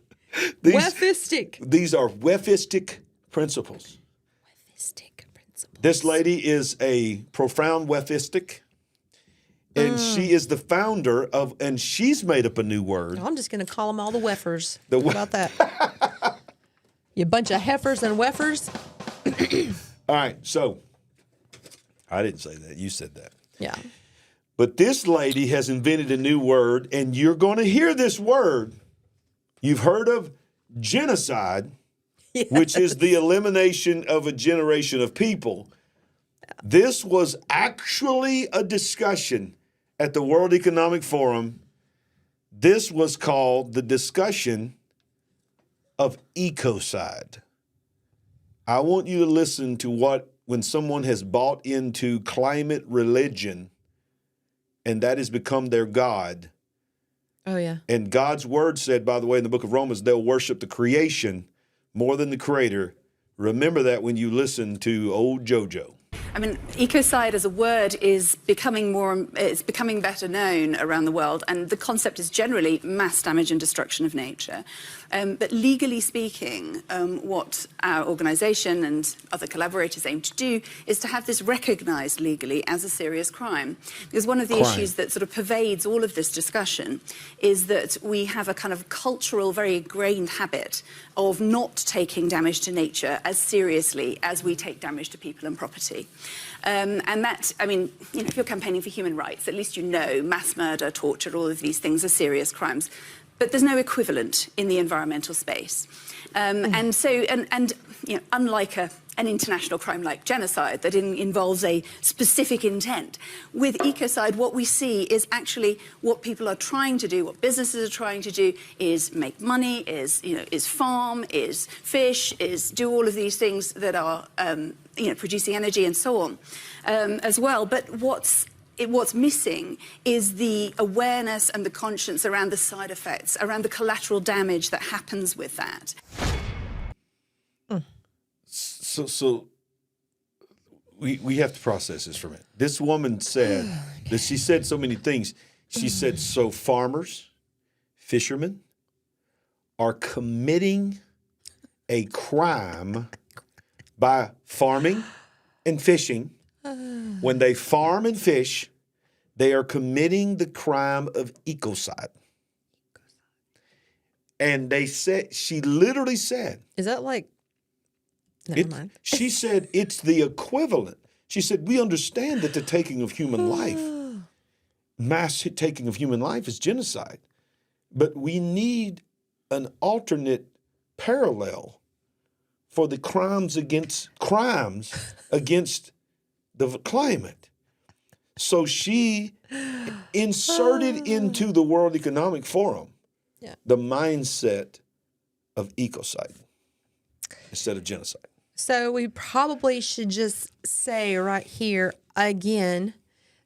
WEFistic. These are WEFistic principles. WEFistic principles. This lady is a profound WEFistic, and she is the founder of, and she's made up a new word. I'm just going to call them all the WEFers. How about that? You bunch of heifers and WEFers. All right, so I didn't say that. You said that. Yeah. But this lady has invented a new word, and you're going to hear this word. You've heard of genocide, which is the elimination of a generation of people. This was actually a discussion at the World Economic Forum. This was called the discussion of ecocide. I want you to listen to when someone has bought into climate religion, and that has become their God. Oh, yeah. And God's word said, by the way, in the book of Romans, they'll worship the creation more than the creator. Remember that when you listen to old JoJo. I mean, ecocide as a word is becoming better known around the world, and the concept is generally mass damage and destruction of nature. But legally speaking, what our organisation and other collaborators aim to do is to have this recognised legally as a serious crime. Because one of the issues that sort of pervades all of this discussion is that we have a kind of cultural, very ingrained habit of not taking damage to nature as seriously as we take damage to people and property. And that, I mean, if you're campaigning for human rights, at least you know mass murder, torture, all of these things are serious crimes. But there's no equivalent in the environmental space. And so, unlike an international crime like genocide that involves a specific intent, with ecocide, what we see is actually what people are trying to do, what businesses are trying to do, is make money, is farm, is fish, is do all of these things that are, producing energy and so on, as well. But what's what's missing is the awareness and the conscience around the side effects, around the collateral damage that happens with that. So we have to process this for a minute. This woman said that she said so many things. She said, so farmers, fishermen are committing a crime by farming and fishing. When they farm and fish, they are committing the crime of ecocide. And they said, she literally said, Is that like, never mind. She said it's the equivalent. She said, we understand that the taking of human life, mass taking of human life is genocide. But we need an alternate parallel for the crimes against the climate. So she inserted into the World Economic Forum the mindset of ecocide instead of genocide. So we probably should just say right here again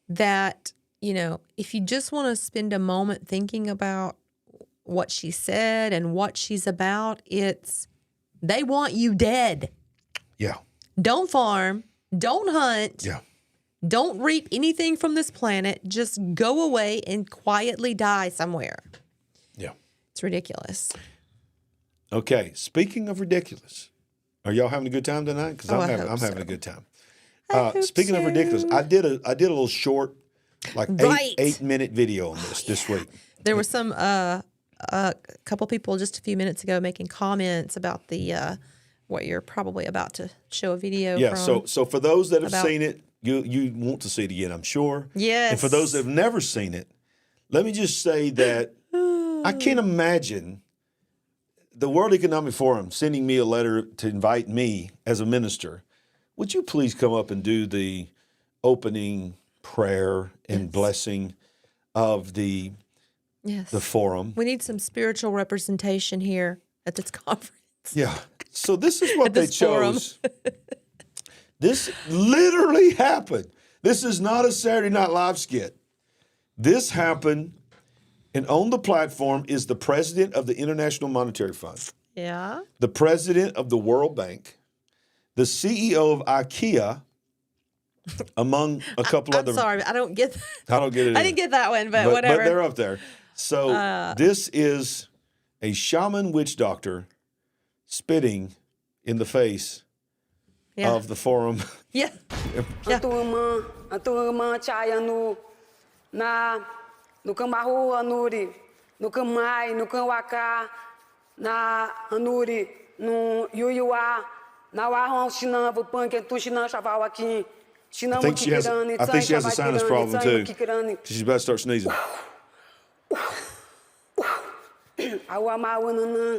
that, you know, if you just want to spend a moment thinking about what she said and what she's about, it's they want you dead. Yeah. Don't farm. Don't hunt. Yeah. Don't reap anything from this planet. Just go away and quietly die somewhere. Yeah. It's ridiculous. Okay. Speaking of ridiculous, are y'all having a good time tonight? Because I'm having a good time. Speaking of ridiculous, I did a little short, like 8-minute video on this week. There were some a couple people just a few minutes ago making comments about the what you're probably about to show a video. Yeah. From So for those that have seen it, you want to see it again, I'm sure. Yes. And for those that have never seen it, let me just say that I can't imagine the World Economic Forum sending me a letter to invite me as a minister. Would you please come up and do the opening prayer and blessing of the forum? We need some spiritual representation here at this conference. Yeah. So this is what they chose. This literally happened. This is not a Saturday Night Live skit. This happened, and on the platform is the president of the International Monetary Fund. Yeah. The president of the World Bank, the CEO of IKEA, among a couple other. I'm sorry, I don't get that. I don't get it. I didn't get that one, but whatever. But they're up there. So this is a shaman witch doctor spitting in the face of the forum. Yeah. I think she has a sinus problem too. She's about to start sneezing.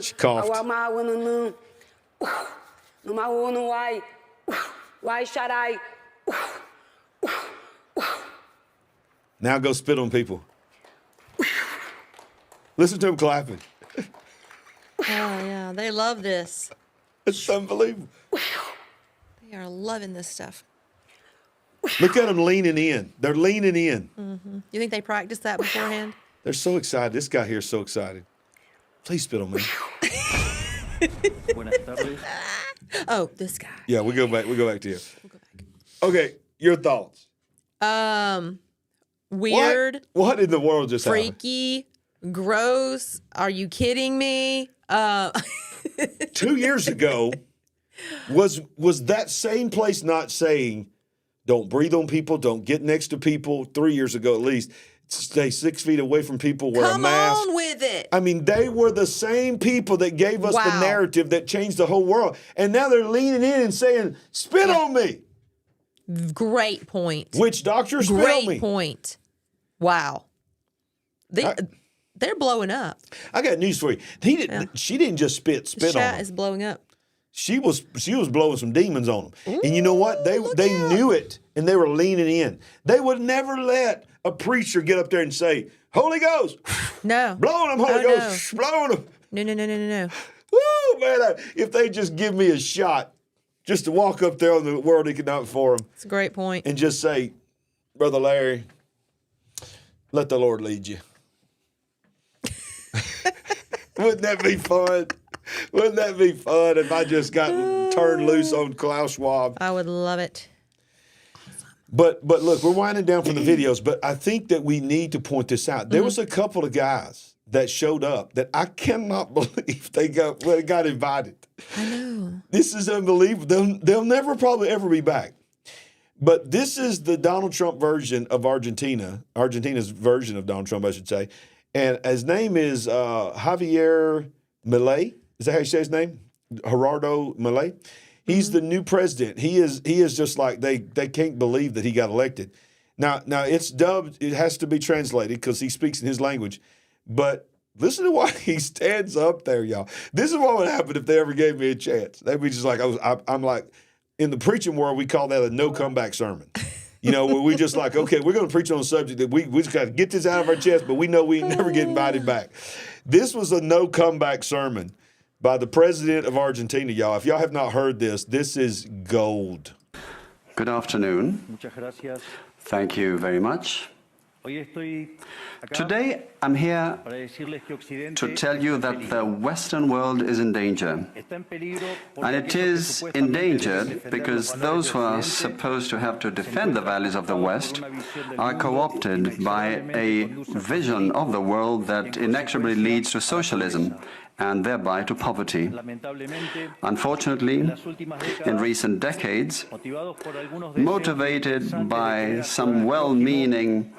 She coughed. Now go spit on people. Listen to him clapping. Oh, yeah. They love this. It's unbelievable. They are loving this stuff. Look at them leaning in. They're leaning in. Mm-hmm. You think they practiced that beforehand? They're so excited. This guy here is so excited. Please spit on me. Oh, this guy. Yeah, we go back to you. We'll go back. Okay, your thoughts. Weird. What in the world just happened? Freaky. Gross. Are you kidding me? 2 years ago, was that same place not saying, don't breathe on people, don't get next to people? 3 years ago at least. Stay 6 feet away from people, wear a mask. Come on with it. I mean, they were the same people that gave us the narrative that changed the whole world. And now they're leaning in and saying, spit on me. Great point. Witch doctor, spit on me. Great point. Wow. They're blowing up. I got news for you. She didn't just spit The on them. chat is blowing up. She was blowing some demons on them. Ooh, and you know what? They knew it, and they were leaning in. They would never let a preacher get up there and say, Holy Ghost. No. Blow on them, Holy Ghost. Blow on them. No. Woo, man. If they just give me a shot just to walk up there on the World Economic Forum. It's a great point. And just say, Brother Larry, Let the Lord lead you. Wouldn't that be fun? Wouldn't that be fun if I just got turned loose on Klaus Schwab? I would love it. But look, we're winding down from the videos, but I think that we need to point this out. There was a couple of guys that showed up that I cannot believe they got invited. I know. This is unbelievable. They'll never probably ever be back. But this is the Donald Trump version of Argentina, Argentina's version of Donald Trump, I should say. And his name is Javier Milei. Is that how you say his name? Gerardo Milei. He's the new president. He is just like they can't believe that he got elected. Now it's dubbed. It has to be translated because he speaks in his language. But listen to why he stands up there, y'all. This is what would happen if they ever gave me a chance. They'd be just like I'm like in the preaching world. We call that a no comeback sermon. You know, where we just like, okay, we're going to preach on a subject that we just got to get this out of our chest, but we know we ain't never get invited back. This was a no comeback sermon by the president of Argentina, y'all. If y'all have not heard this, this is gold. Good afternoon. Thank you very much. Today, I'm here to tell you that the Western world is in danger. And it is endangered because those who are supposed to have to defend the values of the West are co-opted by a vision of the world that inexorably leads to socialism and thereby to poverty. Unfortunately, in recent decades, motivated by some well-meaning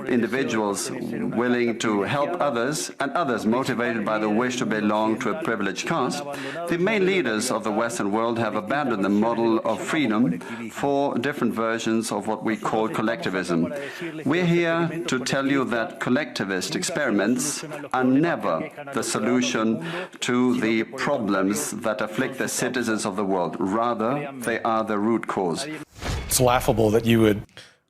individuals willing to help others, and others motivated by the wish to belong to a privileged caste, the main leaders of the Western world have abandoned the model of freedom for different versions of what we call collectivism. We're here to tell you that collectivist experiments are never the solution to the problems that afflict the citizens of the world. Rather, they are the root cause. It's laughable that you would...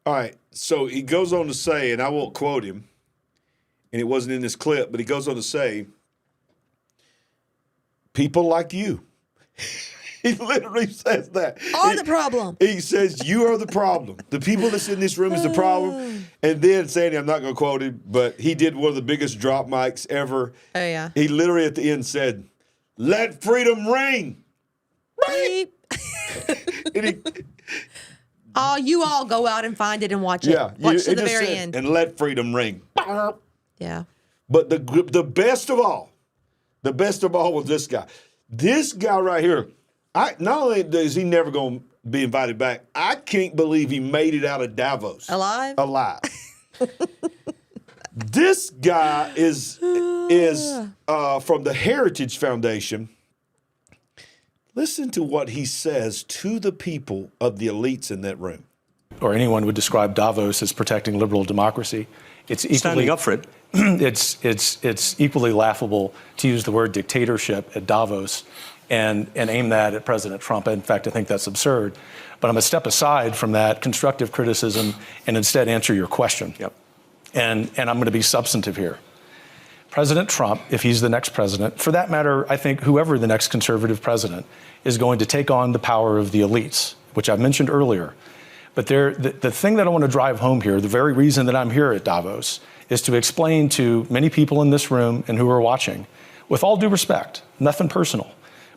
All right, so he goes on to say, and I won't quote him, and it wasn't in this clip, but he goes on to say, people like you. He literally says that. Are the problem. He says, you are the problem. The people that's in this room is the problem. And then, Sandy, I'm not going to quote him, but he did one of the biggest drop mics ever. Oh, yeah. He literally at the end said, let freedom ring. Beep. And you all go out and find it and watch it. yeah, Watch to it the just very said, end. and let freedom ring. Yeah. But the best of all was this guy. This guy right here, not only is he never going to be invited back, I can't believe he made it out of Davos. Alive? This guy is from the Heritage Foundation. Listen to what he says to the people of the elites in that room. Or anyone would describe Davos as protecting liberal democracy. It's equally, standing up for it. It's equally laughable to use the word dictatorship at Davos and aim that at President Trump. In fact, I think that's absurd. But I'm going to step aside from that constructive criticism and instead answer your question. Yep. And I'm going to be substantive here. President Trump, if he's the next president, for that matter, I think whoever the next conservative president is going to take on the power of the elites, which I mentioned earlier. But the thing that I want to drive home here, the very reason that I'm here at Davos, is to explain to many people in this room and who are watching, with all due respect, nothing personal,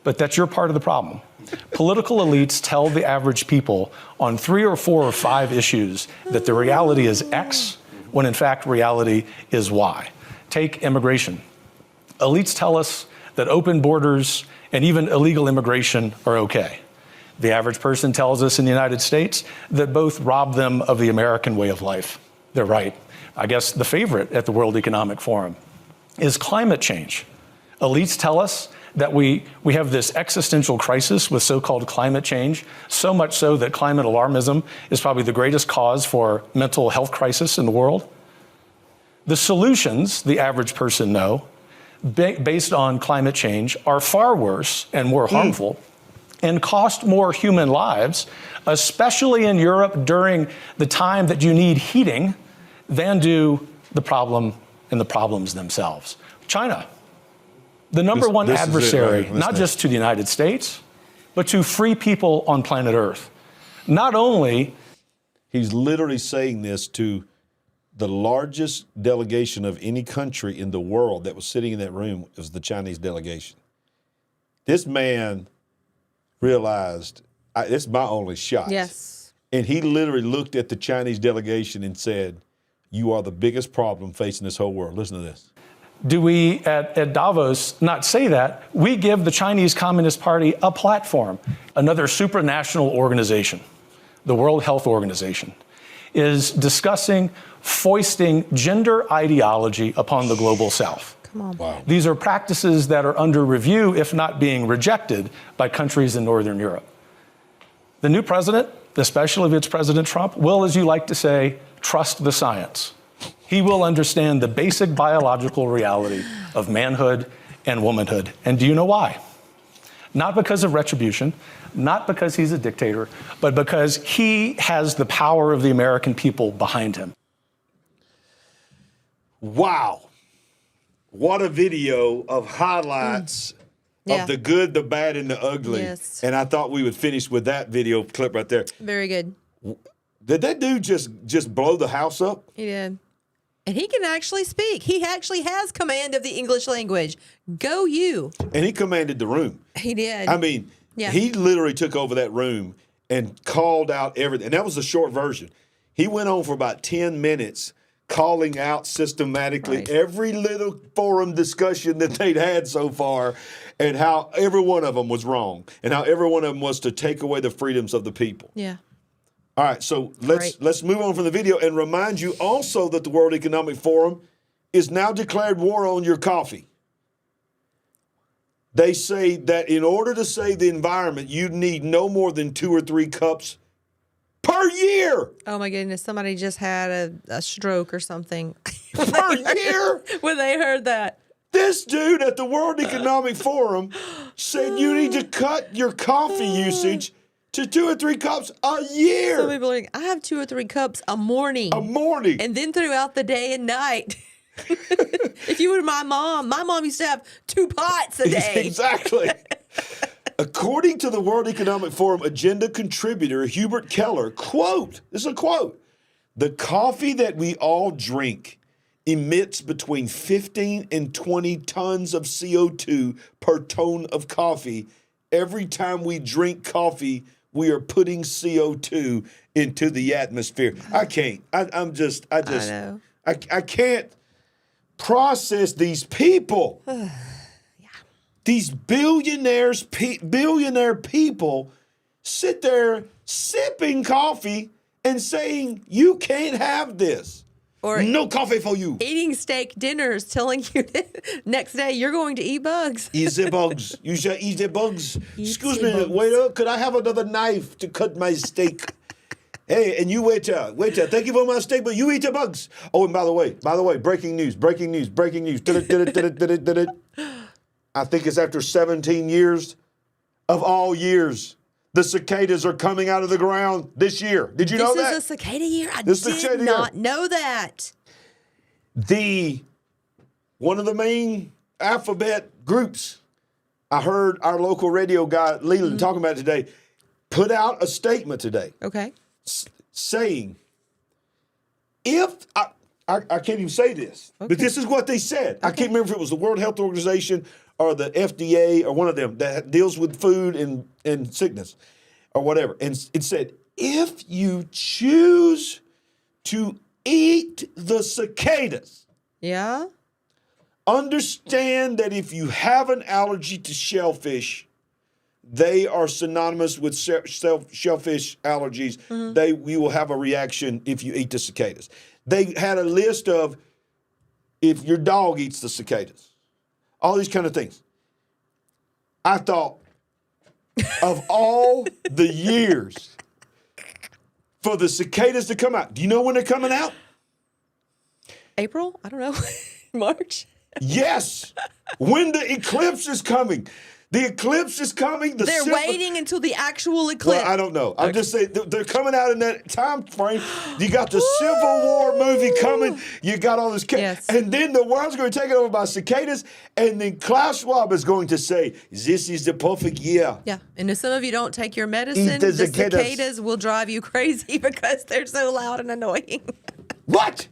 but that you're part of the problem. Political elites tell the average people on 3 or 4 or 5 issues that the reality is X, when in fact reality is Y. Take immigration. Elites tell us that open borders and even illegal immigration are okay. The average person tells us in the United States that both rob them of the American way of life. They're right. I guess the favorite at the World Economic Forum is climate change. Elites tell us that we have this existential crisis with so-called climate change, so much so that climate alarmism is probably the greatest cause for mental health crisis in the world. The solutions, the average person know, based on climate change are far worse and more harmful and cost more human lives, especially in Europe during the time that you need heating, than do the problem and the problems themselves. China, the number one adversary, not just to the United States, but to free people on planet Earth. Not only... He's literally saying this to the largest delegation of any country in the world that was sitting in that room was the Chinese delegation. This man realized, it's my only shot. Yes. And he literally looked at the Chinese delegation and said, you are the biggest problem facing this whole world. Listen to this. Do we at Davos not say that? We give the Chinese Communist Party a platform. Another supranational organization, the World Health Organization, is discussing foisting gender ideology upon the global South. Come on. Wow. These are practices that are under review, if not being rejected, by countries in Northern Europe. The new president, especially if it's President Trump, will, as you like to say, trust the science. He will understand the basic biological reality of manhood and womanhood. And do you know why? Not because of retribution, not because he's a dictator, but because he has the power of the American people behind him. Wow. What a video of highlights of the good, the bad, and the ugly. Yes. And I thought we would finish with that video clip right there. Very good. Did that dude just blow the house up? He did. And he can actually speak. He actually has command of the English language. Go you. And he commanded the room. He did. I mean, Yeah. he literally took over that room and called out everything. And that was the short version. He went on for about 10 minutes calling out systematically every little forum discussion that they'd had so far and how every one of them was wrong and how every one of them was to take away the freedoms of the people. Yeah. All right, so let's move on from the video and remind you also that the World Economic Forum is now declared war on your coffee. They say that in order to save the environment, you need no more than 2 or 3 cups per year. Oh my goodness, somebody just had a stroke or something. Per year? When they heard that. This dude at the World Economic Forum said you need to cut your coffee usage to 2 or 3 cups a year. Some people are like, I have 2 or 3 cups a morning. A morning. And then throughout the day and night. If you were my mom used to have 2 pots a day. Exactly. According to the World Economic Forum agenda contributor Hubert Keller, quote, this is a quote, the coffee that we all drink emits between 15 and 20 tons of CO2 per ton of coffee. Every time we drink coffee, we are putting CO2 into the atmosphere. I can't. I know. I can't process these people. These billionaire people sit there sipping coffee and saying, you can't have this. Or no coffee for you. Eating steak dinners, telling you next day you're going to eat bugs. Eat the bugs. You shall eat the bugs. Excuse me, bugs. waiter, could I have another knife to cut my steak? Hey, and you waiter, thank you for my steak, but you eat the bugs. Oh, and by the way, breaking news. I think it's after 17 years of all years, the cicadas are coming out of the ground this year. Did you know that? This is a cicada year? I did not know that. One of the main alphabet groups, I heard our local radio guy, Leland, talking about it today, put out a statement today. Okay. Saying, if, I can't even say this, but this is what they said. I can't remember if it was the World Health Organization or the FDA or one of them that deals with food and sickness or whatever. And it said, if you choose to eat the cicadas, understand that if you have an allergy to shellfish, they are synonymous with shellfish allergies. You will have a reaction if you eat the cicadas. They had a list of if your dog eats the cicadas, all these kind of things. I thought of all the years for the cicadas to come out. Do you know when they're coming out? April? I don't know. March? Yes. When the eclipse is coming. The eclipse is coming. They're waiting until the actual eclipse. Well, I don't know. I'm just saying they're coming out in that time frame. You got the Civil War movie coming. You got all this. And then the world's going to take it over by cicadas. And then Klaus Schwab is going to say, this is the perfect year. Yeah. And if some of you don't take your medicine, the cicadas will drive you crazy because they're so loud and annoying. What?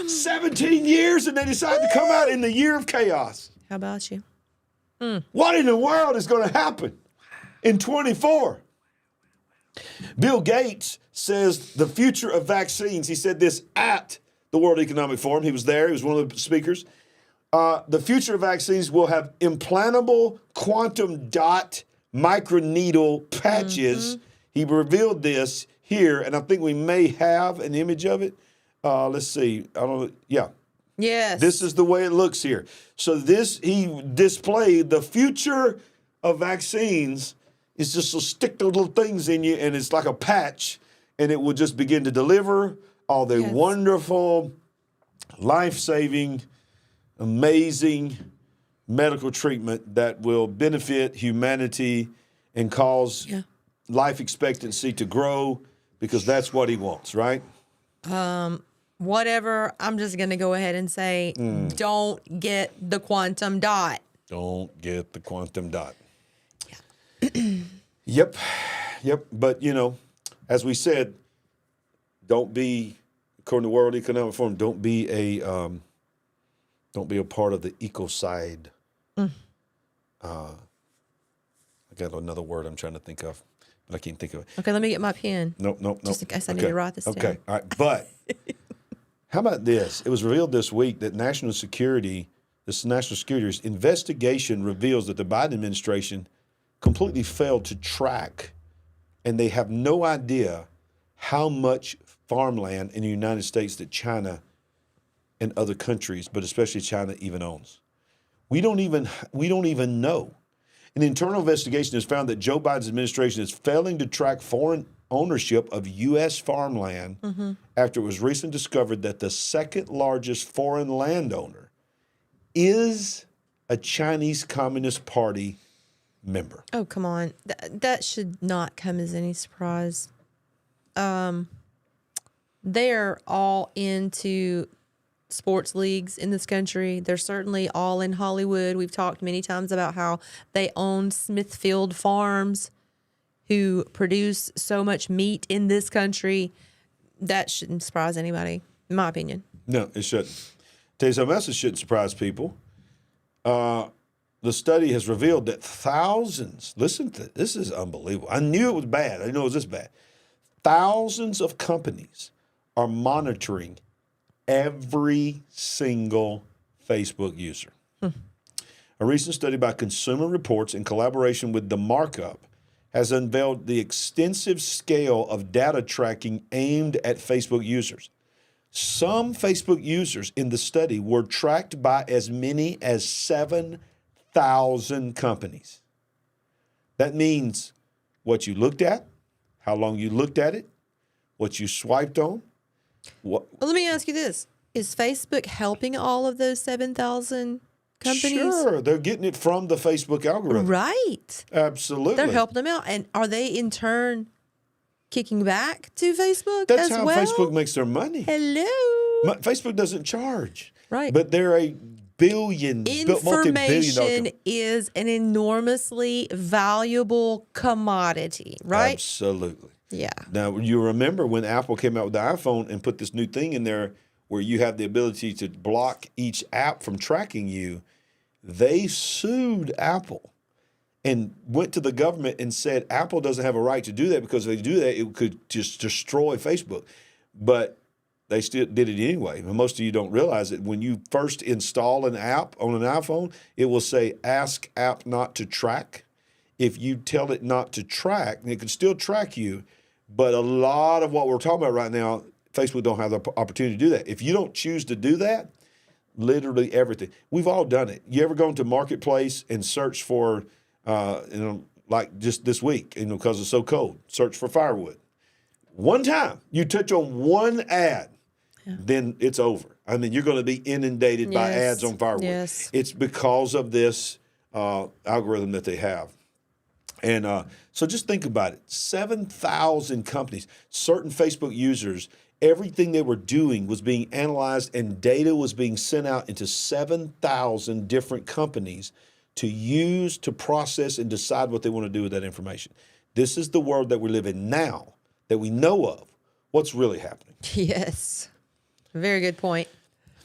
17 years, and they decided to come out in the year of chaos. How about you? What in the world is going to happen in 24? Bill Gates says the future of vaccines, he said this at the World Economic Forum. He was there. He was one of the speakers. The future of vaccines will have implantable quantum dot microneedle patches. He revealed this here, and I think we may have an image of it. Let's see. I don't know. Yeah. Yes. This is the way it looks here. So he displayed the future of vaccines is just to stick those little things in you, and it's like a patch, and it will just begin to deliver all the wonderful, life-saving, amazing medical treatment that will benefit humanity and cause life expectancy to grow, because that's what he wants, right? Whatever. I'm just going to go ahead and say, don't get the quantum dot. Don't get the quantum dot. Yeah. Yep. But, as we said, don't be, according to the World Economic Forum, don't be a part of the Ecocide. I got another word I'm trying to think of, but I can't think of it. Okay, let me get my pen. Nope. Just in case I need to write this down. Okay, all right. But how about this? It was revealed this week that national security investigation reveals that the Biden administration completely failed to track, and they have no idea how much farmland in the United States that China and other countries, but especially China, even owns. We don't even know. An internal investigation has found that Joe Biden's administration is failing to track foreign ownership of U.S. farmland after it was recently discovered that the second largest foreign landowner is a Chinese Communist Party member. Oh, come on. That should not come as any surprise. They're all into sports leagues in this country. They're certainly all in Hollywood. We've talked many times about how they own Smithfield Farms, who produce so much meat in this country. That shouldn't surprise anybody, in my opinion. No, it shouldn't. Tell you something else that shouldn't surprise people. The study has revealed that thousands, listen to this is unbelievable. I knew it was bad. I didn't know it was this bad. Thousands of companies are monitoring every single Facebook user. A recent study by Consumer Reports in collaboration with The Markup has unveiled the extensive scale of data tracking aimed at Facebook users. Some Facebook users in the study were tracked by as many as 7,000 companies. That means what you looked at, how long you looked at it, what you swiped on. Well, let me ask you this. Is Facebook helping all of those 7,000 companies? Sure, they're getting it from the Facebook algorithm. Right. Absolutely. They're helping them out. And are they in turn kicking back to Facebook That's as how well? Facebook makes their money. Hello. Facebook doesn't charge. Right. But they're a multi-billion dollar Information is an enormously valuable commodity, right? Absolutely. Yeah. Now, you remember when Apple came out with the iPhone and put this new thing in there where you have the ability to block each app from tracking you, they sued Apple and went to the government and said Apple doesn't have a right to do that, because if they do that, it could just destroy Facebook. But they still did it anyway. And most of you don't realize that when you first install an app on an iPhone, it will say, ask app not to track. If you tell it not to track, it can still track you. But a lot of what we're talking about right now, Facebook don't have the opportunity to do that. If you don't choose to do that, literally everything. We've all done it. You ever gone to Marketplace and search for, like just this week, because it's so cold, search for firewood. One time you touch on one ad, then it's over. I mean, you're going to be inundated by ads on firewood. Yes. It's because of this algorithm that they have. And so just think about it. 7,000 companies, certain Facebook users, everything they were doing was being analyzed, and data was being sent out into 7,000 different companies to use, to process, and decide what they want to do with that information. This is the world that we live in now, that we know of. What's really happening? Yes. Very good point.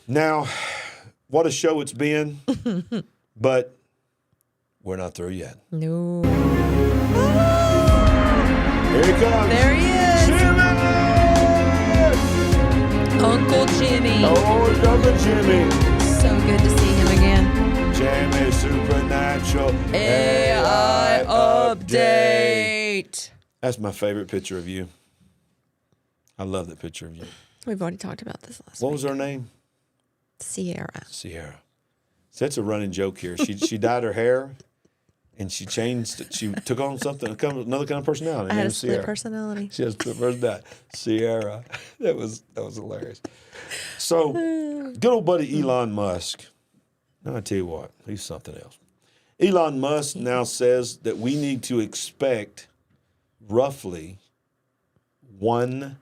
Now, what a show it's been, but we're not through yet. No. Here he comes. There he is. Jimmy! Uncle Jimmy. Oh, Uncle Jimmy. So good to see him again. Jimmy Supernatural AI update. That's my favorite picture of you. I love that picture of you. We've already talked about this last What week. was her name? Sierra. Sierra. So that's a running joke here. She dyed her hair, and she changed. She took on something, another kind of personality. I had a named split Sierra. personality. She has a split personality. Sierra. That was hilarious. So, good old buddy Elon Musk. Now I tell you what, he's something else. Elon Musk now says that we need to expect roughly 1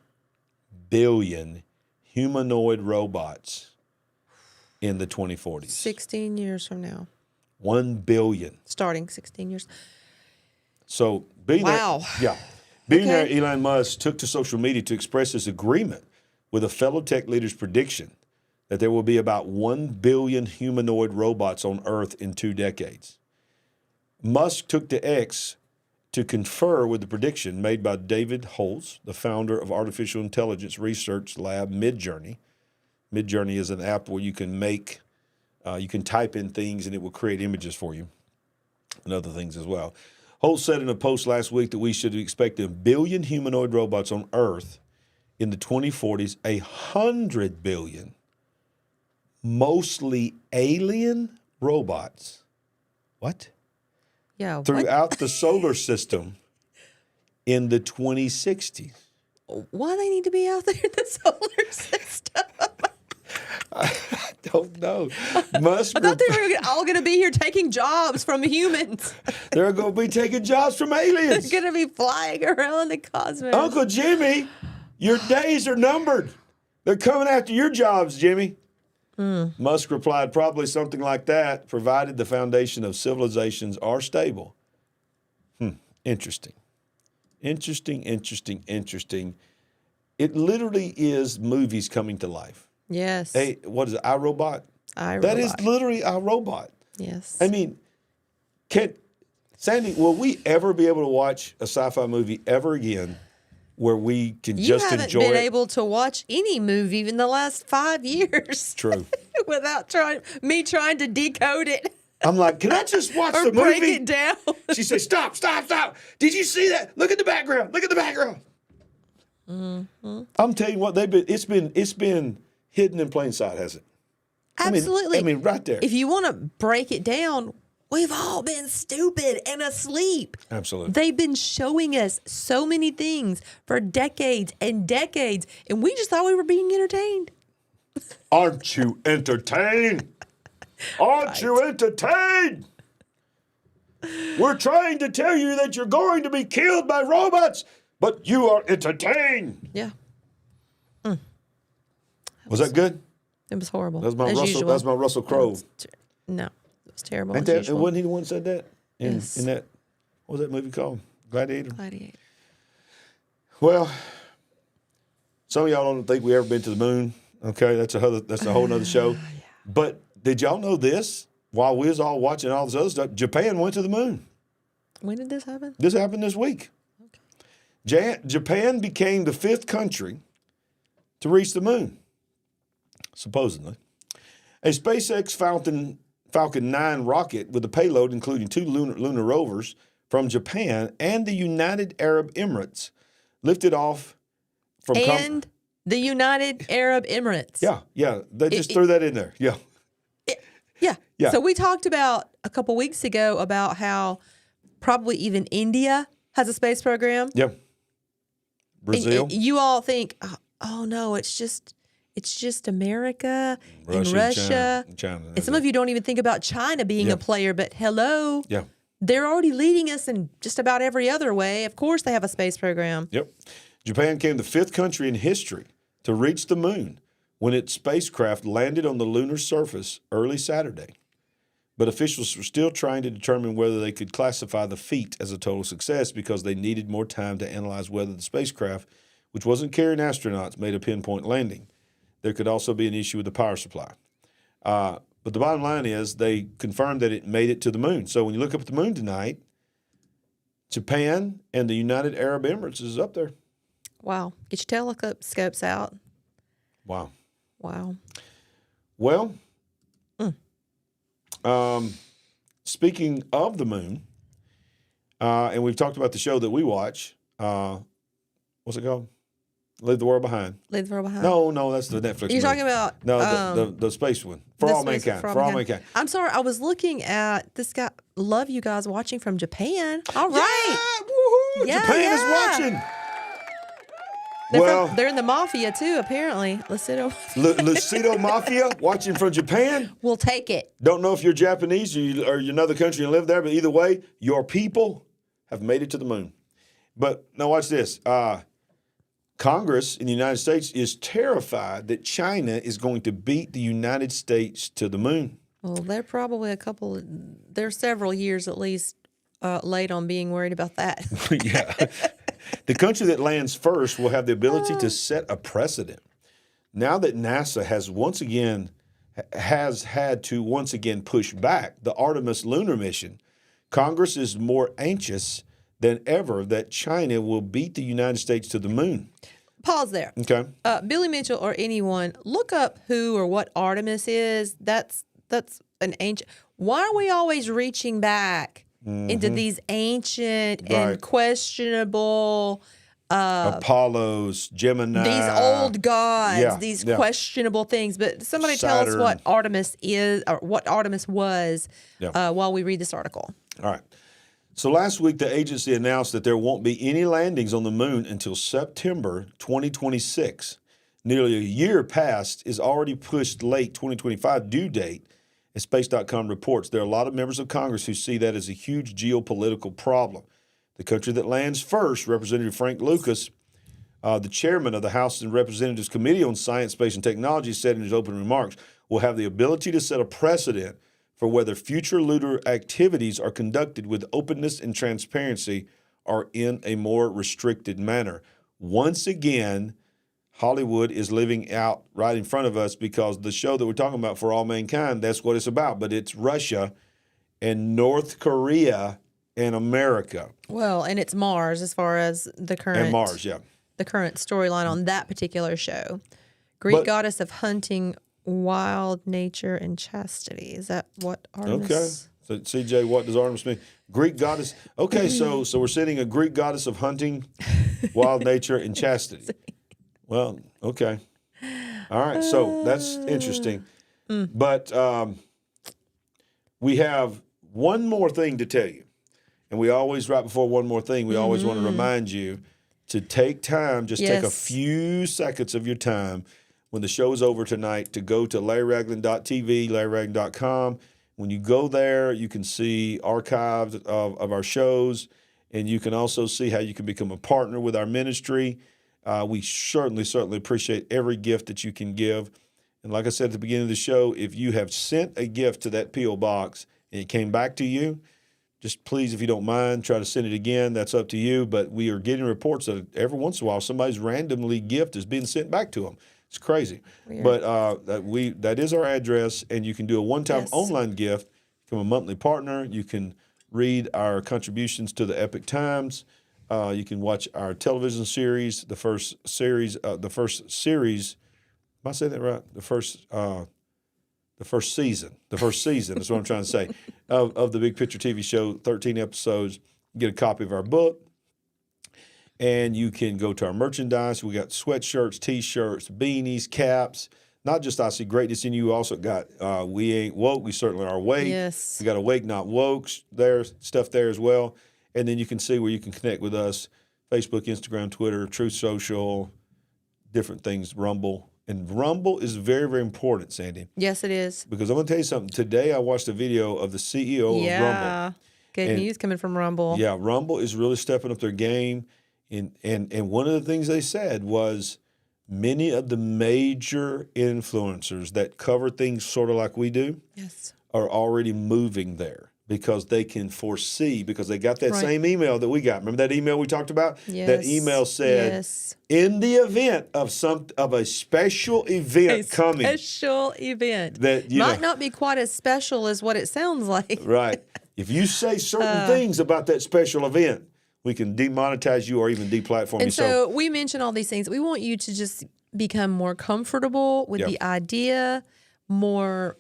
billion humanoid robots in the 2040s. 16 years from now. 1 billion. Starting 16 years. So billionaire, Wow. Billionaire Okay. Elon Musk took to social media to express his agreement with a fellow tech leader's prediction that there will be about 1 billion humanoid robots on Earth in 2 decades. Musk took to X to confer with the prediction made by David Holtz, the founder of artificial intelligence research lab Midjourney. Midjourney is an app where you can you can type in things and it will create images for you and other things as well. Holtz said in a post last week that we should expect 1 billion humanoid robots on Earth in the 2040s, 100 billion, mostly alien robots. What? Yeah. Throughout the solar system in the 2060s. Why they need to be out there in the solar system? I don't know. Musk, I thought they were all going to be here taking jobs from humans. they're going to be taking jobs from aliens. They're going to be flying around the cosmos. Uncle Jimmy, your days are numbered. They're coming after your jobs, Jimmy. Musk replied, probably something like that, provided the foundation of civilizations are stable. Interesting. Interesting. It literally is movies coming to life. Yes. Hey, what is it, iRobot? iRobot. That is literally iRobot. Yes. I mean, Sandy, will we ever be able to watch a sci-fi movie ever again where we can You just haven't enjoy been it? able to watch any movie in the last 5 years. True. Without trying to decode it I'm like, can I just watch or the movie? break it down. She said, stop. Did you see that? Look at the background. I'm telling you what, it's been hidden in plain sight, has it? Absolutely. I mean, right there. If you want to break it down, we've all been stupid and asleep. Absolutely. They've been showing us so many things for decades and decades, and we just thought we were being entertained. Aren't you entertained? Aren't you entertained? We're trying to tell you that you're going to be killed by robots, but you are entertained. Yeah. Was that good? It was horrible. That was my as Russell. usual. That was my Russell Crowe. No, it was terrible. Ain't as that? usual. Wasn't he the one that said that? Yes. In that, what was that movie called? Gladiator. Gladiator. Well, some of y'all don't think we ever been to the moon. Okay, that's a whole nother show. Yeah. But did y'all know this? While we was all watching all this other stuff, Japan went to the moon. When did this happen? This happened this week. Okay. Japan became the 5th country to reach the moon, supposedly. A SpaceX Falcon 9 rocket with a payload including 2 lunar rovers from Japan and the United Arab Emirates lifted off from... the United Arab Emirates. Yeah. They just threw that in there. Yeah. So we talked about a couple weeks ago about how probably even India has a space program. Yeah. Brazil. And you all think, oh no, it's just America and Russia. China. And some of you don't even think about China being a player, but hello. Yeah. They're already leading us in just about every other way. Of course they have a space program. Yep. Japan became the 5th country in history to reach the moon when its spacecraft landed on the lunar surface early Saturday. But officials were still trying to determine whether they could classify the feat as a total success because they needed more time to analyze whether the spacecraft, which wasn't carrying astronauts, made a pinpoint landing. there could also be an issue with the power supply. But the bottom line is they confirmed that it made it to the moon. So when you look up at the moon tonight, Japan and the United Arab Emirates is up there. Wow. Get your telescopes out. Wow. Wow. Well, speaking of the moon, and we've talked about the show that we watch. What's it called? Leave the World Behind. Leave the World Behind. No, that's the Netflix. You're movie. talking about the space one. For all mankind. For all mankind. I'm sorry. I was looking at this guy. Love you guys watching from Japan. All right. Yeah, woohoo! Yeah, Japan is watching. They're in the mafia too, apparently. Lucido Mafia watching from Japan. We'll take it. Don't know if you're Japanese or you're another country and live there, but either way, your people have made it to the moon. But now watch this. Congress in the United States is terrified that China is going to beat the United States to the moon. Well, they're probably they're several years at least late on being worried about that. Yeah. The country that lands first will have the ability to set a precedent. Now that NASA has had to once again push back the Artemis lunar mission, Congress is more anxious than ever that China will beat the United States to the moon. Pause there. Okay. Billy Mitchell or anyone, look up who or what Artemis is. That's an ancient. Why are we always reaching back into these ancient and questionable Apollos, Gemini, these old gods, these questionable things? But somebody tell us what Artemis is or what Artemis was while we read this article. All right. So last week, the agency announced that there won't be any landings on the moon until September 2026. Nearly a year past is already pushed late 2025 due date. As Space.com reports, there are a lot of members of Congress who see that as a huge geopolitical problem. The country that lands first, Representative Frank Lucas, the chairman of the House and Representatives Committee on Science, Space, and Technology, said in his opening remarks, will have the ability to set a precedent for whether future lunar activities are conducted with openness and transparency or in a more restricted manner. Once again, Hollywood is living out right in front of us because the show that we're talking about, For All Mankind, that's what it's about. But it's Russia and North Korea and America. Well, and it's Mars as far as the current. And Mars, yeah. The current storyline on that particular show. Greek goddess of hunting, wild nature, and chastity. Is that what Artemis? Okay. So, CJ, what does Artemis mean? Greek goddess. Okay, so we're sitting a Greek goddess of hunting, wild nature, and chastity. Well, okay. All right, so that's interesting. But we have one more thing to tell you. And we always, right before one more thing, we always want to remind you to take time, just take a few seconds of your time when the show is over tonight to go to LarryRagland.tv, LarryRagland.com. When you go there, you can see archives of our shows, and you can also see how you can become a partner with our ministry. We certainly appreciate every gift that you can give. And like I said at the beginning of the show, if you have sent a gift to that P.O. box and it came back to you, just please, if you don't mind, try to send it again. That's up to you. But we are getting reports that every once in a while somebody's randomly gift is being sent back to them. It's crazy. Weird. But that is our address, and you can do a one-time online gift, become a monthly partner. You can read our contributions to the Epic Times. You can watch our television series, the first series. Am I saying that right? The first season. That's what I'm trying to say. Of the Big Picture TV show, 13 episodes. You get a copy of our book. And you can go to our merchandise. We got sweatshirts, T-shirts, beanies, caps. Not just I See Greatness in You. We also got We Ain't Woke. We certainly are awake. Yes. We got Awake Not Woke stuff there as well. And then you can see where you can connect with us. Facebook, Instagram, Twitter, Truth Social, different things, Rumble. And Rumble is very, very important, Sandy. Yes, it is. Because I'm going to tell you something. Today I watched a video of the CEO of Rumble. Good news coming from Rumble. Yeah, Rumble is really stepping up their game. And one of the things they said was many of the major influencers that cover things sort of like we do are already moving there. because they can foresee, because they got that Right. same email that we got. Remember that email we talked about? That Yes. email said, Yes. in the event of a special event coming, Special event. that, you Might know, not be quite as special as what it sounds like. right. If you say certain things about that special event, we can demonetize you or even deplatform you. And so we mention all these things. We want you to just become more comfortable with Yep. the idea, more,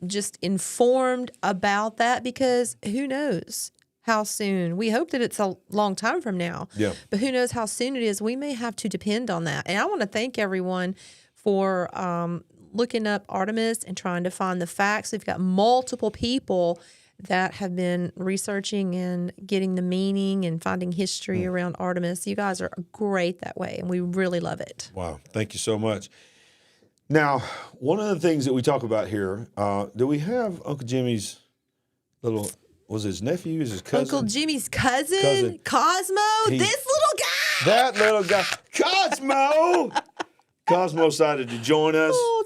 just informed about that, because who knows how soon. We hope that it's a long time from now. Yeah. But who knows how soon it is. We may have to depend on that. And I want to thank everyone for looking up Artemis and trying to find the facts. We've got multiple people that have been researching and getting the meaning and finding history around Artemis. You guys are great that way, and we really love it. Wow. Thank you so much. Now, one of the things that we talk about here, do we have Uncle Jimmy's little, was his nephew, his cousin? Uncle Jimmy's cousin. Cosmo, this little guy. That little guy. Cosmo! Cosmo decided to join us. Oh,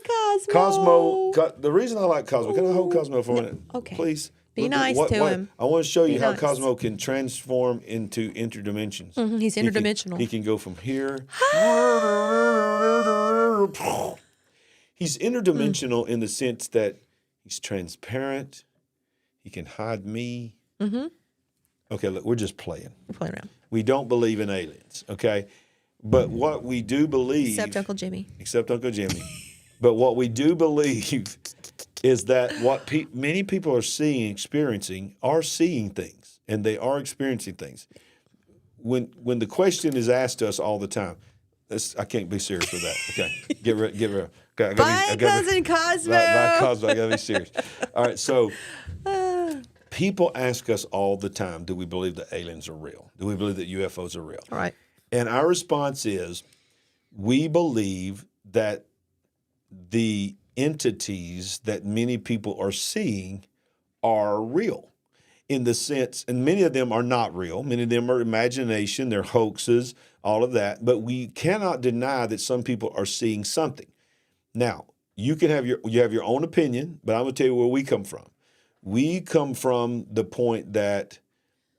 Cosmo. The reason I like Cosmo, can I hold Cosmo for a minute? Okay. Please. Be Look at nice to him. I want to show you Be how nice. Cosmo can transform into interdimensions. He's interdimensional. He can go from here. He's interdimensional in the sense that he's transparent. He can hide me. Okay, look, we're just playing. We're playing around. We don't believe in aliens, okay? But what we do believe... Except Uncle Jimmy. Except Uncle Jimmy. But what we do believe is that what many people are seeing things, and they are experiencing things. When the question is asked to us all the time, I can't be serious with that. Okay, get rid. Okay, Bye, Cousin Cosmo. Bye, Cosmo. I gotta be serious. All right, so people ask us all the time, do we believe that aliens are real? Do we believe that UFOs are real? All right. And our response is, we believe that the entities that many people are seeing are real, in the sense, and many of them are not real. Many of them are imagination, they're hoaxes, all of that. But we cannot deny that some people are seeing something. Now, you have your own opinion, but I'm going to tell you where we come from. We come from the point that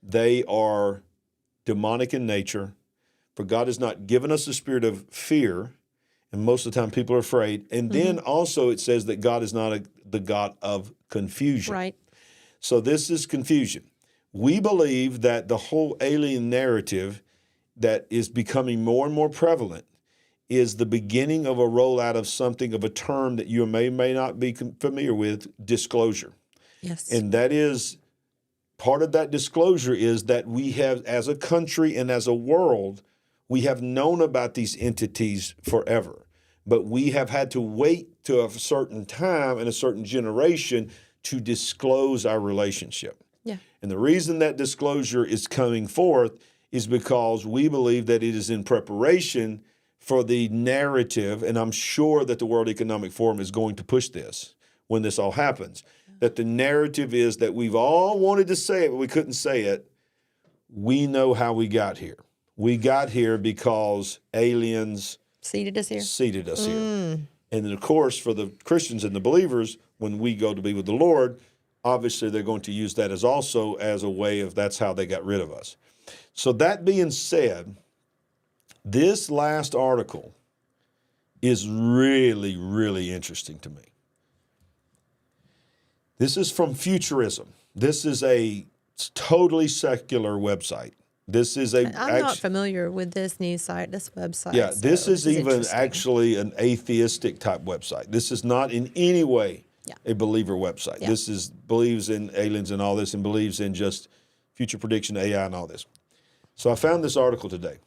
they are demonic in nature. For God has not given us a spirit of fear, and most of the time people are afraid. And then also it says that God is not the God of confusion. Right. So this is confusion. We believe that the whole alien narrative that is becoming more and more prevalent is the beginning of a rollout of something, of a term that you may not be familiar with, disclosure. Yes. And that is, part of that disclosure is that we have, as a country and as a world, we have known about these entities forever, but we have had to wait to a certain time and a certain generation to disclose our relationship. Yeah. And the reason that disclosure is coming forth is because we believe that it is in preparation for the narrative, and I'm sure that the World Economic Forum is going to push this when this all happens, that the narrative is that we've all wanted to say it, but we couldn't say it. We know how we got here. We got here because aliens seated us here. And then, of course, for the Christians and the believers, when we go to be with the Lord, obviously they're going to use that as also as a way of that's how they got rid of us. So that being said, this last article is really, really interesting to me. This is from Futurism. This is a totally secular website. This is I'm not familiar with this news site, this website. Yeah, so this is even interesting. actually an atheistic type website. This is not in any way a believer website. Yeah. This believes in aliens and all this, and believes in just future prediction, AI and all this. So I found this article today.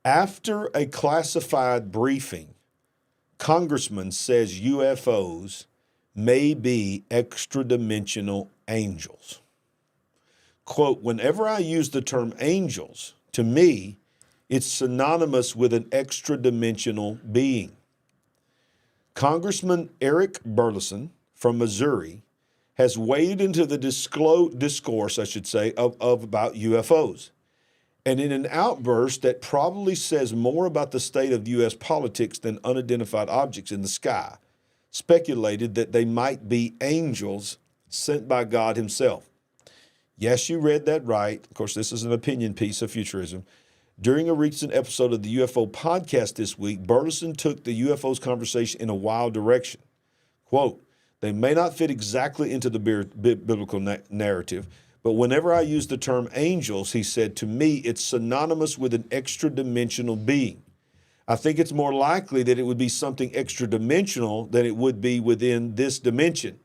After a classified briefing, Congressman says UFOs may be extra-dimensional angels. Quote, whenever I use the term angels, to me, it's synonymous with an extra-dimensional being. Congressman Eric Burleson from Missouri has waded into the discourse, I should say, of about UFOs. And in an outburst that probably says more about the state of U.S. politics than unidentified objects in the sky, speculated that they might be angels sent by God himself. Yes, you read that right. Of course, this is an opinion piece of futurism. During a recent episode of the UFO podcast this week, Burleson took the UFOs conversation in a wild direction. Quote, they may not fit exactly into the biblical narrative, but whenever I use the term angels, he said, to me, it's synonymous with an extra-dimensional being. I think it's more likely that it would be something extra-dimensional than it would be within this dimension.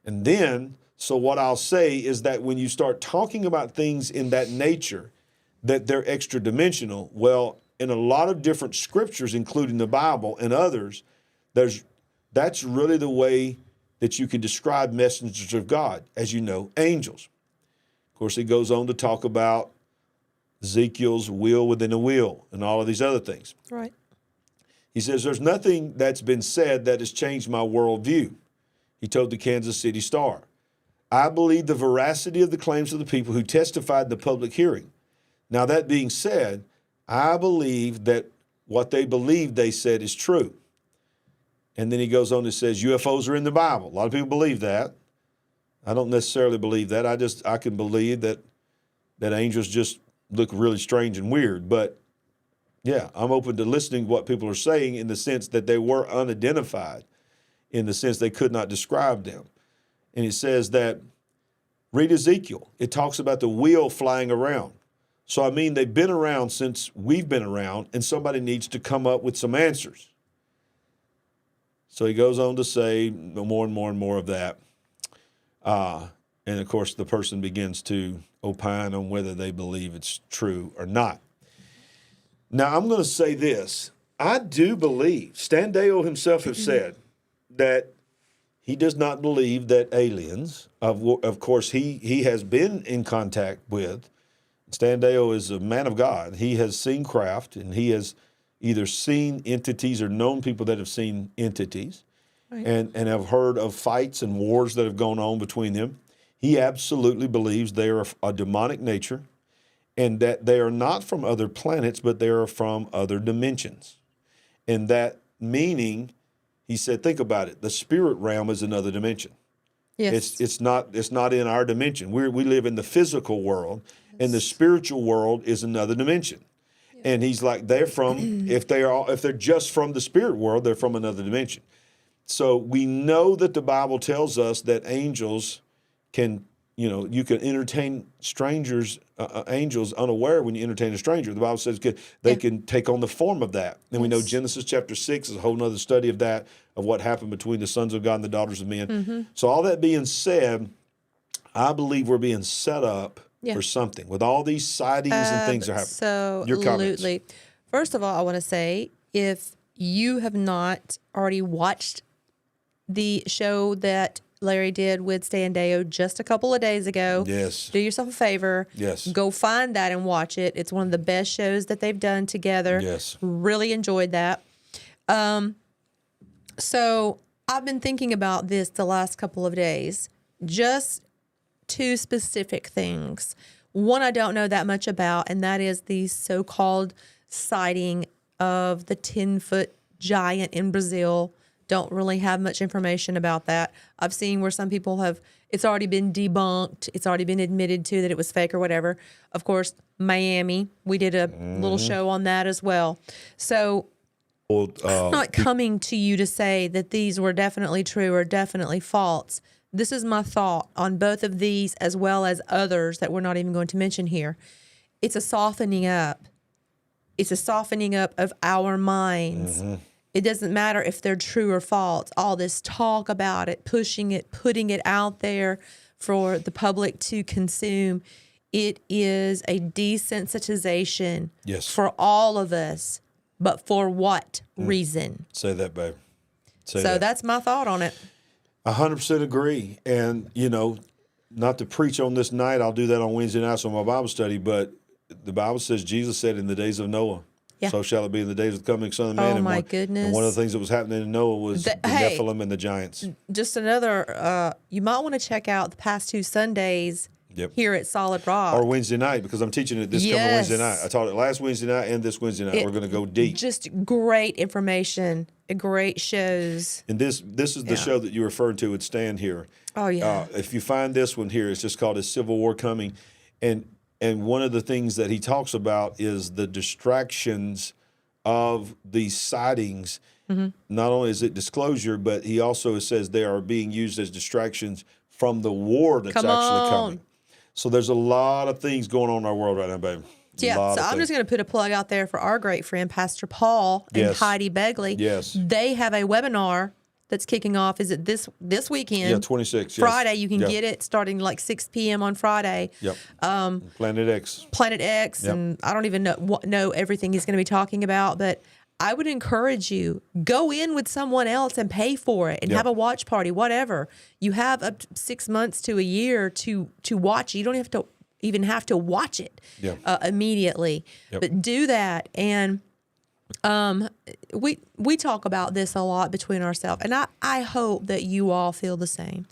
And then, so what I'll say is that when you start talking about things in that nature, that they're extra-dimensional, well, in a lot of different scriptures, including the Bible and others, that's really the way that you can describe messengers of God, as you know, angels. Of course, he goes on to talk about Ezekiel's wheel within a wheel and all of these other things. Right. He says, there's nothing that's been said that has changed my worldview, he told the Kansas City Star. I believe the veracity of the claims of the people who testified in the public hearing. Now, that being said, I believe that what they believe they said is true. And then he goes on and says, UFOs are in the Bible. A lot of people believe that. I don't necessarily believe that. I can believe that angels just look really strange and weird. But yeah, I'm open to listening to what people are saying in the sense that they were unidentified, in the sense they could not describe them. And it says that, read Ezekiel. It talks about the wheel flying around. So, I mean, they've been around since we've been around, and somebody needs to come up with some answers. So he goes on to say more and more and more of that. And, of course, the person begins to opine on whether they believe it's true or not. Now, I'm going to say this. I do believe, Stan Deyo himself has said that he does not believe that aliens, of course, he has been in contact with. Stan Deyo is a man of God. He has seen craft, and he has either seen entities or known people that have seen entities, right, and have heard of fights and wars that have gone on between them. He absolutely believes they are a demonic nature and that they are not from other planets, but they are from other dimensions. And that meaning, he said, think about it, the spirit realm is another dimension. Yes. It's not in our dimension. We live in the physical world, and the spiritual world is another dimension. And he's like, they're from, if they're just from the spirit world, they're from another dimension. So we know that the Bible tells us that angels can, you can entertain strangers, angels unaware when you entertain a stranger. The Bible says they can take on the form of that. And we know Genesis chapter 6 is a whole nother study of that, of what happened between the sons of God and the daughters of men. Mm-hmm. So all that being said, I believe we're being set up for something with all these sightings and things that happen. So, your comments. Absolutely. First of all, I want to say, if you have not already watched the show that Larry did with Stan Deyo just a couple of days ago, do yourself a favor. Yes. Go find that and watch it. It's one of the best shows that they've done together. Yes. Really enjoyed that. So I've been thinking about this the last couple of days. Just two specific things. One I don't know that much about, and that is the so-called sighting of the 10-foot giant in Brazil. Don't really have much information about that. I've seen where some people have, it's already been debunked. It's already been admitted to that it was fake or whatever. Of course, Miami, we did a little show on that as well. So I'm not coming to you to say that these were definitely true or definitely false. This is my thought on both of these as well as others that we're not even going to mention here. It's a softening up. It's a softening up of our minds. Mm-hmm. It doesn't matter if they're true or false. All this talk about it, pushing it, putting it out there for the public to consume, it is a desensitization for all of us. But for what reason? Say that, babe. That's my thought on it. 100% agree. And, not to preach on this night, I'll do that on Wednesday nights on my Bible study, but the Bible says, Jesus said, in the days of Noah, so shall it be in the days of the coming Son of Man. Oh, my goodness. And one of the things that was happening in Noah was the Nephilim and the giants. Just another, you might want to check out the past 2 Sundays here at Solid Rock. Or Wednesday night, because I'm teaching it this coming Wednesday night. I taught it last Wednesday night and this Wednesday night. We're going to go deep. Just great information, great shows. And this is the show that you referred to with Stan here. Oh, yeah. If you find this one here, it's just called "A Civil War Coming," and one of the things that he talks about is the distractions of these sightings. Not only is it disclosure, but he also says they are being used as distractions from the war that's actually coming. So there's a lot of things going on in our world right now, baby. Yeah, so I'm just going to put a plug out there for our great friend, Pastor Paul and Heidi Begley. Yes. They have a webinar that's kicking off. Is it this weekend? Yeah, 26. Friday. You can get it starting like 6 p.m. on Friday. Yep. Planet X. Planet X, and I don't even know everything he's going to be talking about, but I would encourage you, go in with someone else and pay for it and have a watch party, whatever. You have up to 6 months to a year to watch it. You don't even have to watch it immediately, but do that. And we talk about this a lot between ourselves, and I hope that you all feel the same.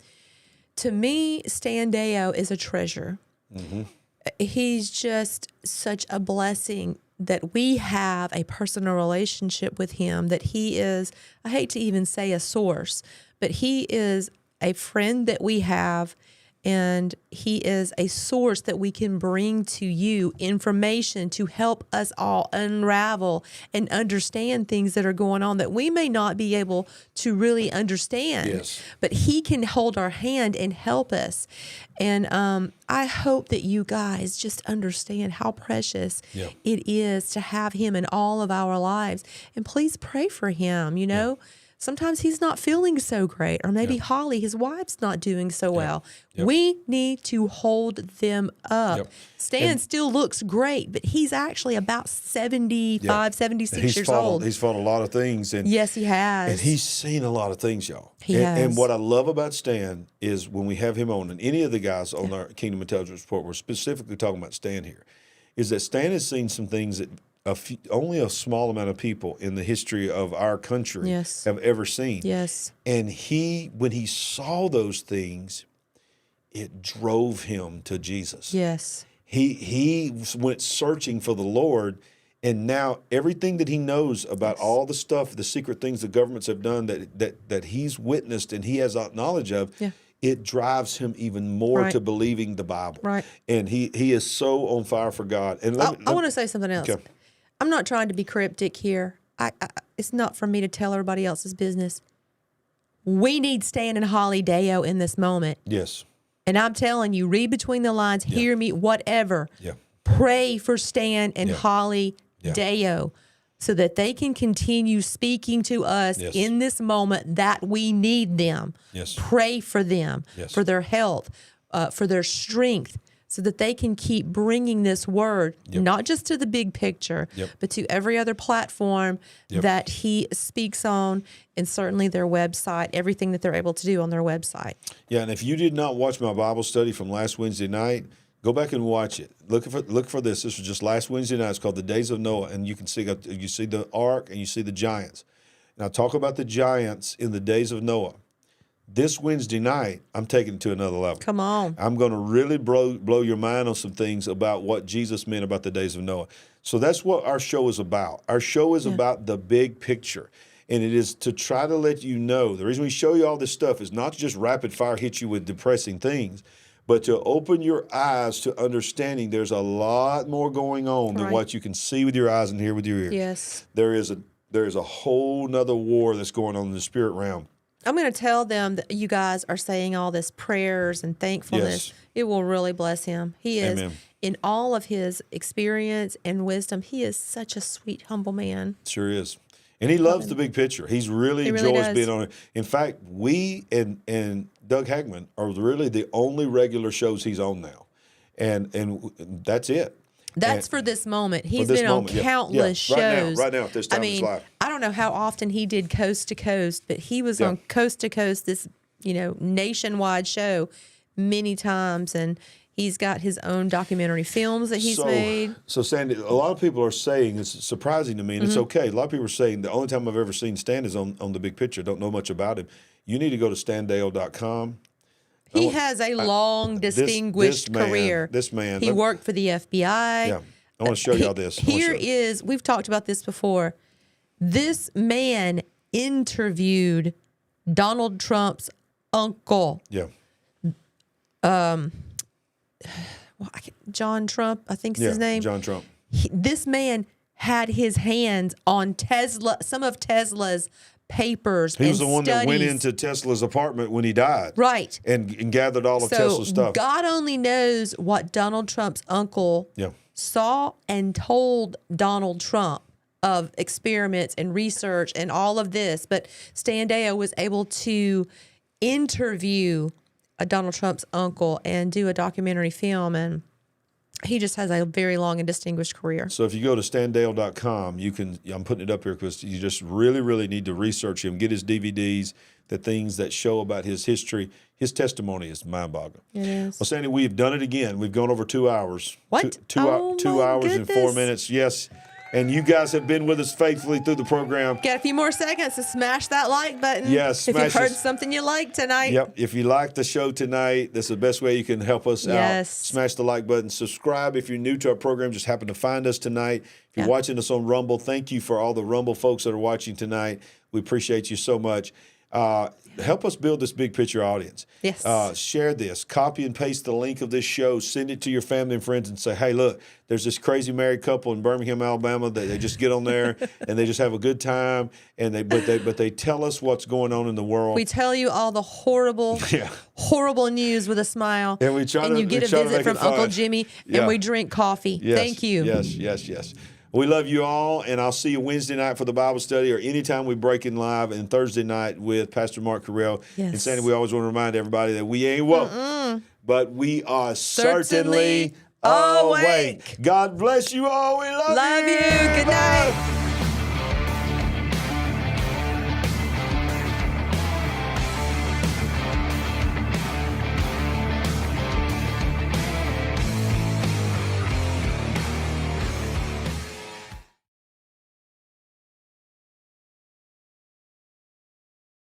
To me, Stan Deyo is a treasure. He's just such a blessing that we have a personal relationship with him, that he is, I hate to even say a source, but he is a friend that we have, and he is a source that we can bring to you information to help us all unravel and understand things that are going on that we may not be able to really understand. Yes. But he can hold our hand and help us. And I hope that you guys just understand how precious it is to have him in all of our lives. And please pray for him, you know. Sometimes he's not feeling so great, or maybe Holly, his wife's not doing so well. We need to hold them up. Stan still looks great, but he's actually about 75, 76 years old. He's fought a lot of things. And, yes, he has. And he's seen a lot of things, y'all. He has. And what I love about Stan is when we have him on, and any of the guys on our Kingdom Intelligence Report, we're specifically talking about Stan here, is that Stan has seen some things that only a small amount of people in the history of our country have ever seen. Yes. And when he saw those things, it drove him to Jesus. Yes. He went searching for the Lord, and now everything that he knows about all the stuff, the secret things the governments have done that he's witnessed and he has knowledge of, it drives him even more to believing the Bible. Right. And he is so on fire for God. And I want to say something else. Okay. I'm not trying to be cryptic here. It's not for me to tell everybody else's business. We need Stan and Holly Deyo in this moment. Yes. And I'm telling you, read between the lines, hear me, whatever. Yeah. Pray for Stan and Holly Deyo so that they can continue speaking to us in this moment that we need them. Yes. Pray for them, for their health, for their strength, so that they can keep bringing this word, not just to the big picture, but to every other platform that he speaks on, and certainly their website, everything that they're able to do on their website. Yeah, and if you did not watch my Bible study from last Wednesday night, go back and watch it. Look for this. This was just last Wednesday night. It's called The Days of Noah, and you see the ark and you see the giants. And I talk about the giants in the days of Noah. This Wednesday night, I'm taking it to another level. Come on. I'm going to really blow your mind on some things about what Jesus meant about the days of Noah. So that's what our show is about. Our show is about the big picture. And it is to try to let you know, the reason we show you all this stuff is not to just rapid fire hit you with depressing things, but to open your eyes to understanding there's a lot more going on than what you can see with your eyes and hear with your ears. Yes. There is a whole nother war that's going on in the spirit realm. I'm going to tell them that you guys are saying all this prayers and thankfulness. It will really bless him. He is, in all of his experience and wisdom, he is such a sweet, humble man. Sure is. And he loves the big picture. He really enjoys being on it. In fact, we and Doug Hagman are really the only regular shows he's on now. And that's it. That's for this moment. He's been on countless shows. Right now, at this time in his life. I don't know how often he did Coast to Coast, but he was on Coast to Coast, this nationwide show, many times, and he's got his own documentary films that he's made. So, Sandy, a lot of people are saying, it's surprising to me, and it's okay. A lot of people are saying the only time I've ever seen Stan is on the big picture. Don't know much about him. You need to go to standale.com. He has a long, distinguished career. This man. He worked for the FBI. Yeah. I want to show y'all this. We've talked about this before. This man interviewed Donald Trump's uncle. Yeah. John Trump, I think is his name. John Trump. This man had his hands on some of Tesla's papers. He was and the one that went studies. into Tesla's apartment when he died. Right. And gathered all of Tesla's stuff. God only knows what Donald Trump's uncle saw and told Donald Trump of experiments and research and all of this. But Standeo was able to interview Donald Trump's uncle and do a documentary film, and he just has a very long and distinguished career. So if you go to standale.com, you can, I'm putting it up here because you just really, really need to research him, get his DVDs, the things that show about his history. His testimony is mind-boggling. It is. Well, Sandy, we've done it again. We've gone over 2 hours. What? Two Oh, hours my and 4 goodness. minutes. Yes. And you guys have been with us faithfully through the program. Got a few more seconds to smash that like button. Yes, if smash you've heard it. something you like tonight. Yep. If you like the show tonight, that's the best way you can help us out. Yes. Smash the like button. Subscribe if you're new to our program. Just happen to find us tonight. If you're watching us on Rumble, thank you for all the Rumble folks that are watching tonight. We appreciate you so much. Help us build this big picture audience. Yes. Share this. Copy and paste the link of this show. Send it to your family and friends and say, hey, look, there's this crazy married couple in Birmingham, Alabama. They just get on there and they just have a good time. And but they tell us what's going on in the world. We tell you all the horrible news with a smile. And we try and you get a visit from Uncle Jimmy, and we drink coffee. Yes, Thank you. Yes. We love you all, and I'll see you Wednesday night for the Bible study or anytime we break in live, and Thursday night with Pastor Mark Carell. Yes. And Sandy, we always want to remind everybody that we ain't woke, but we are certainly awake. God bless you all. We love you. Love you. Good night.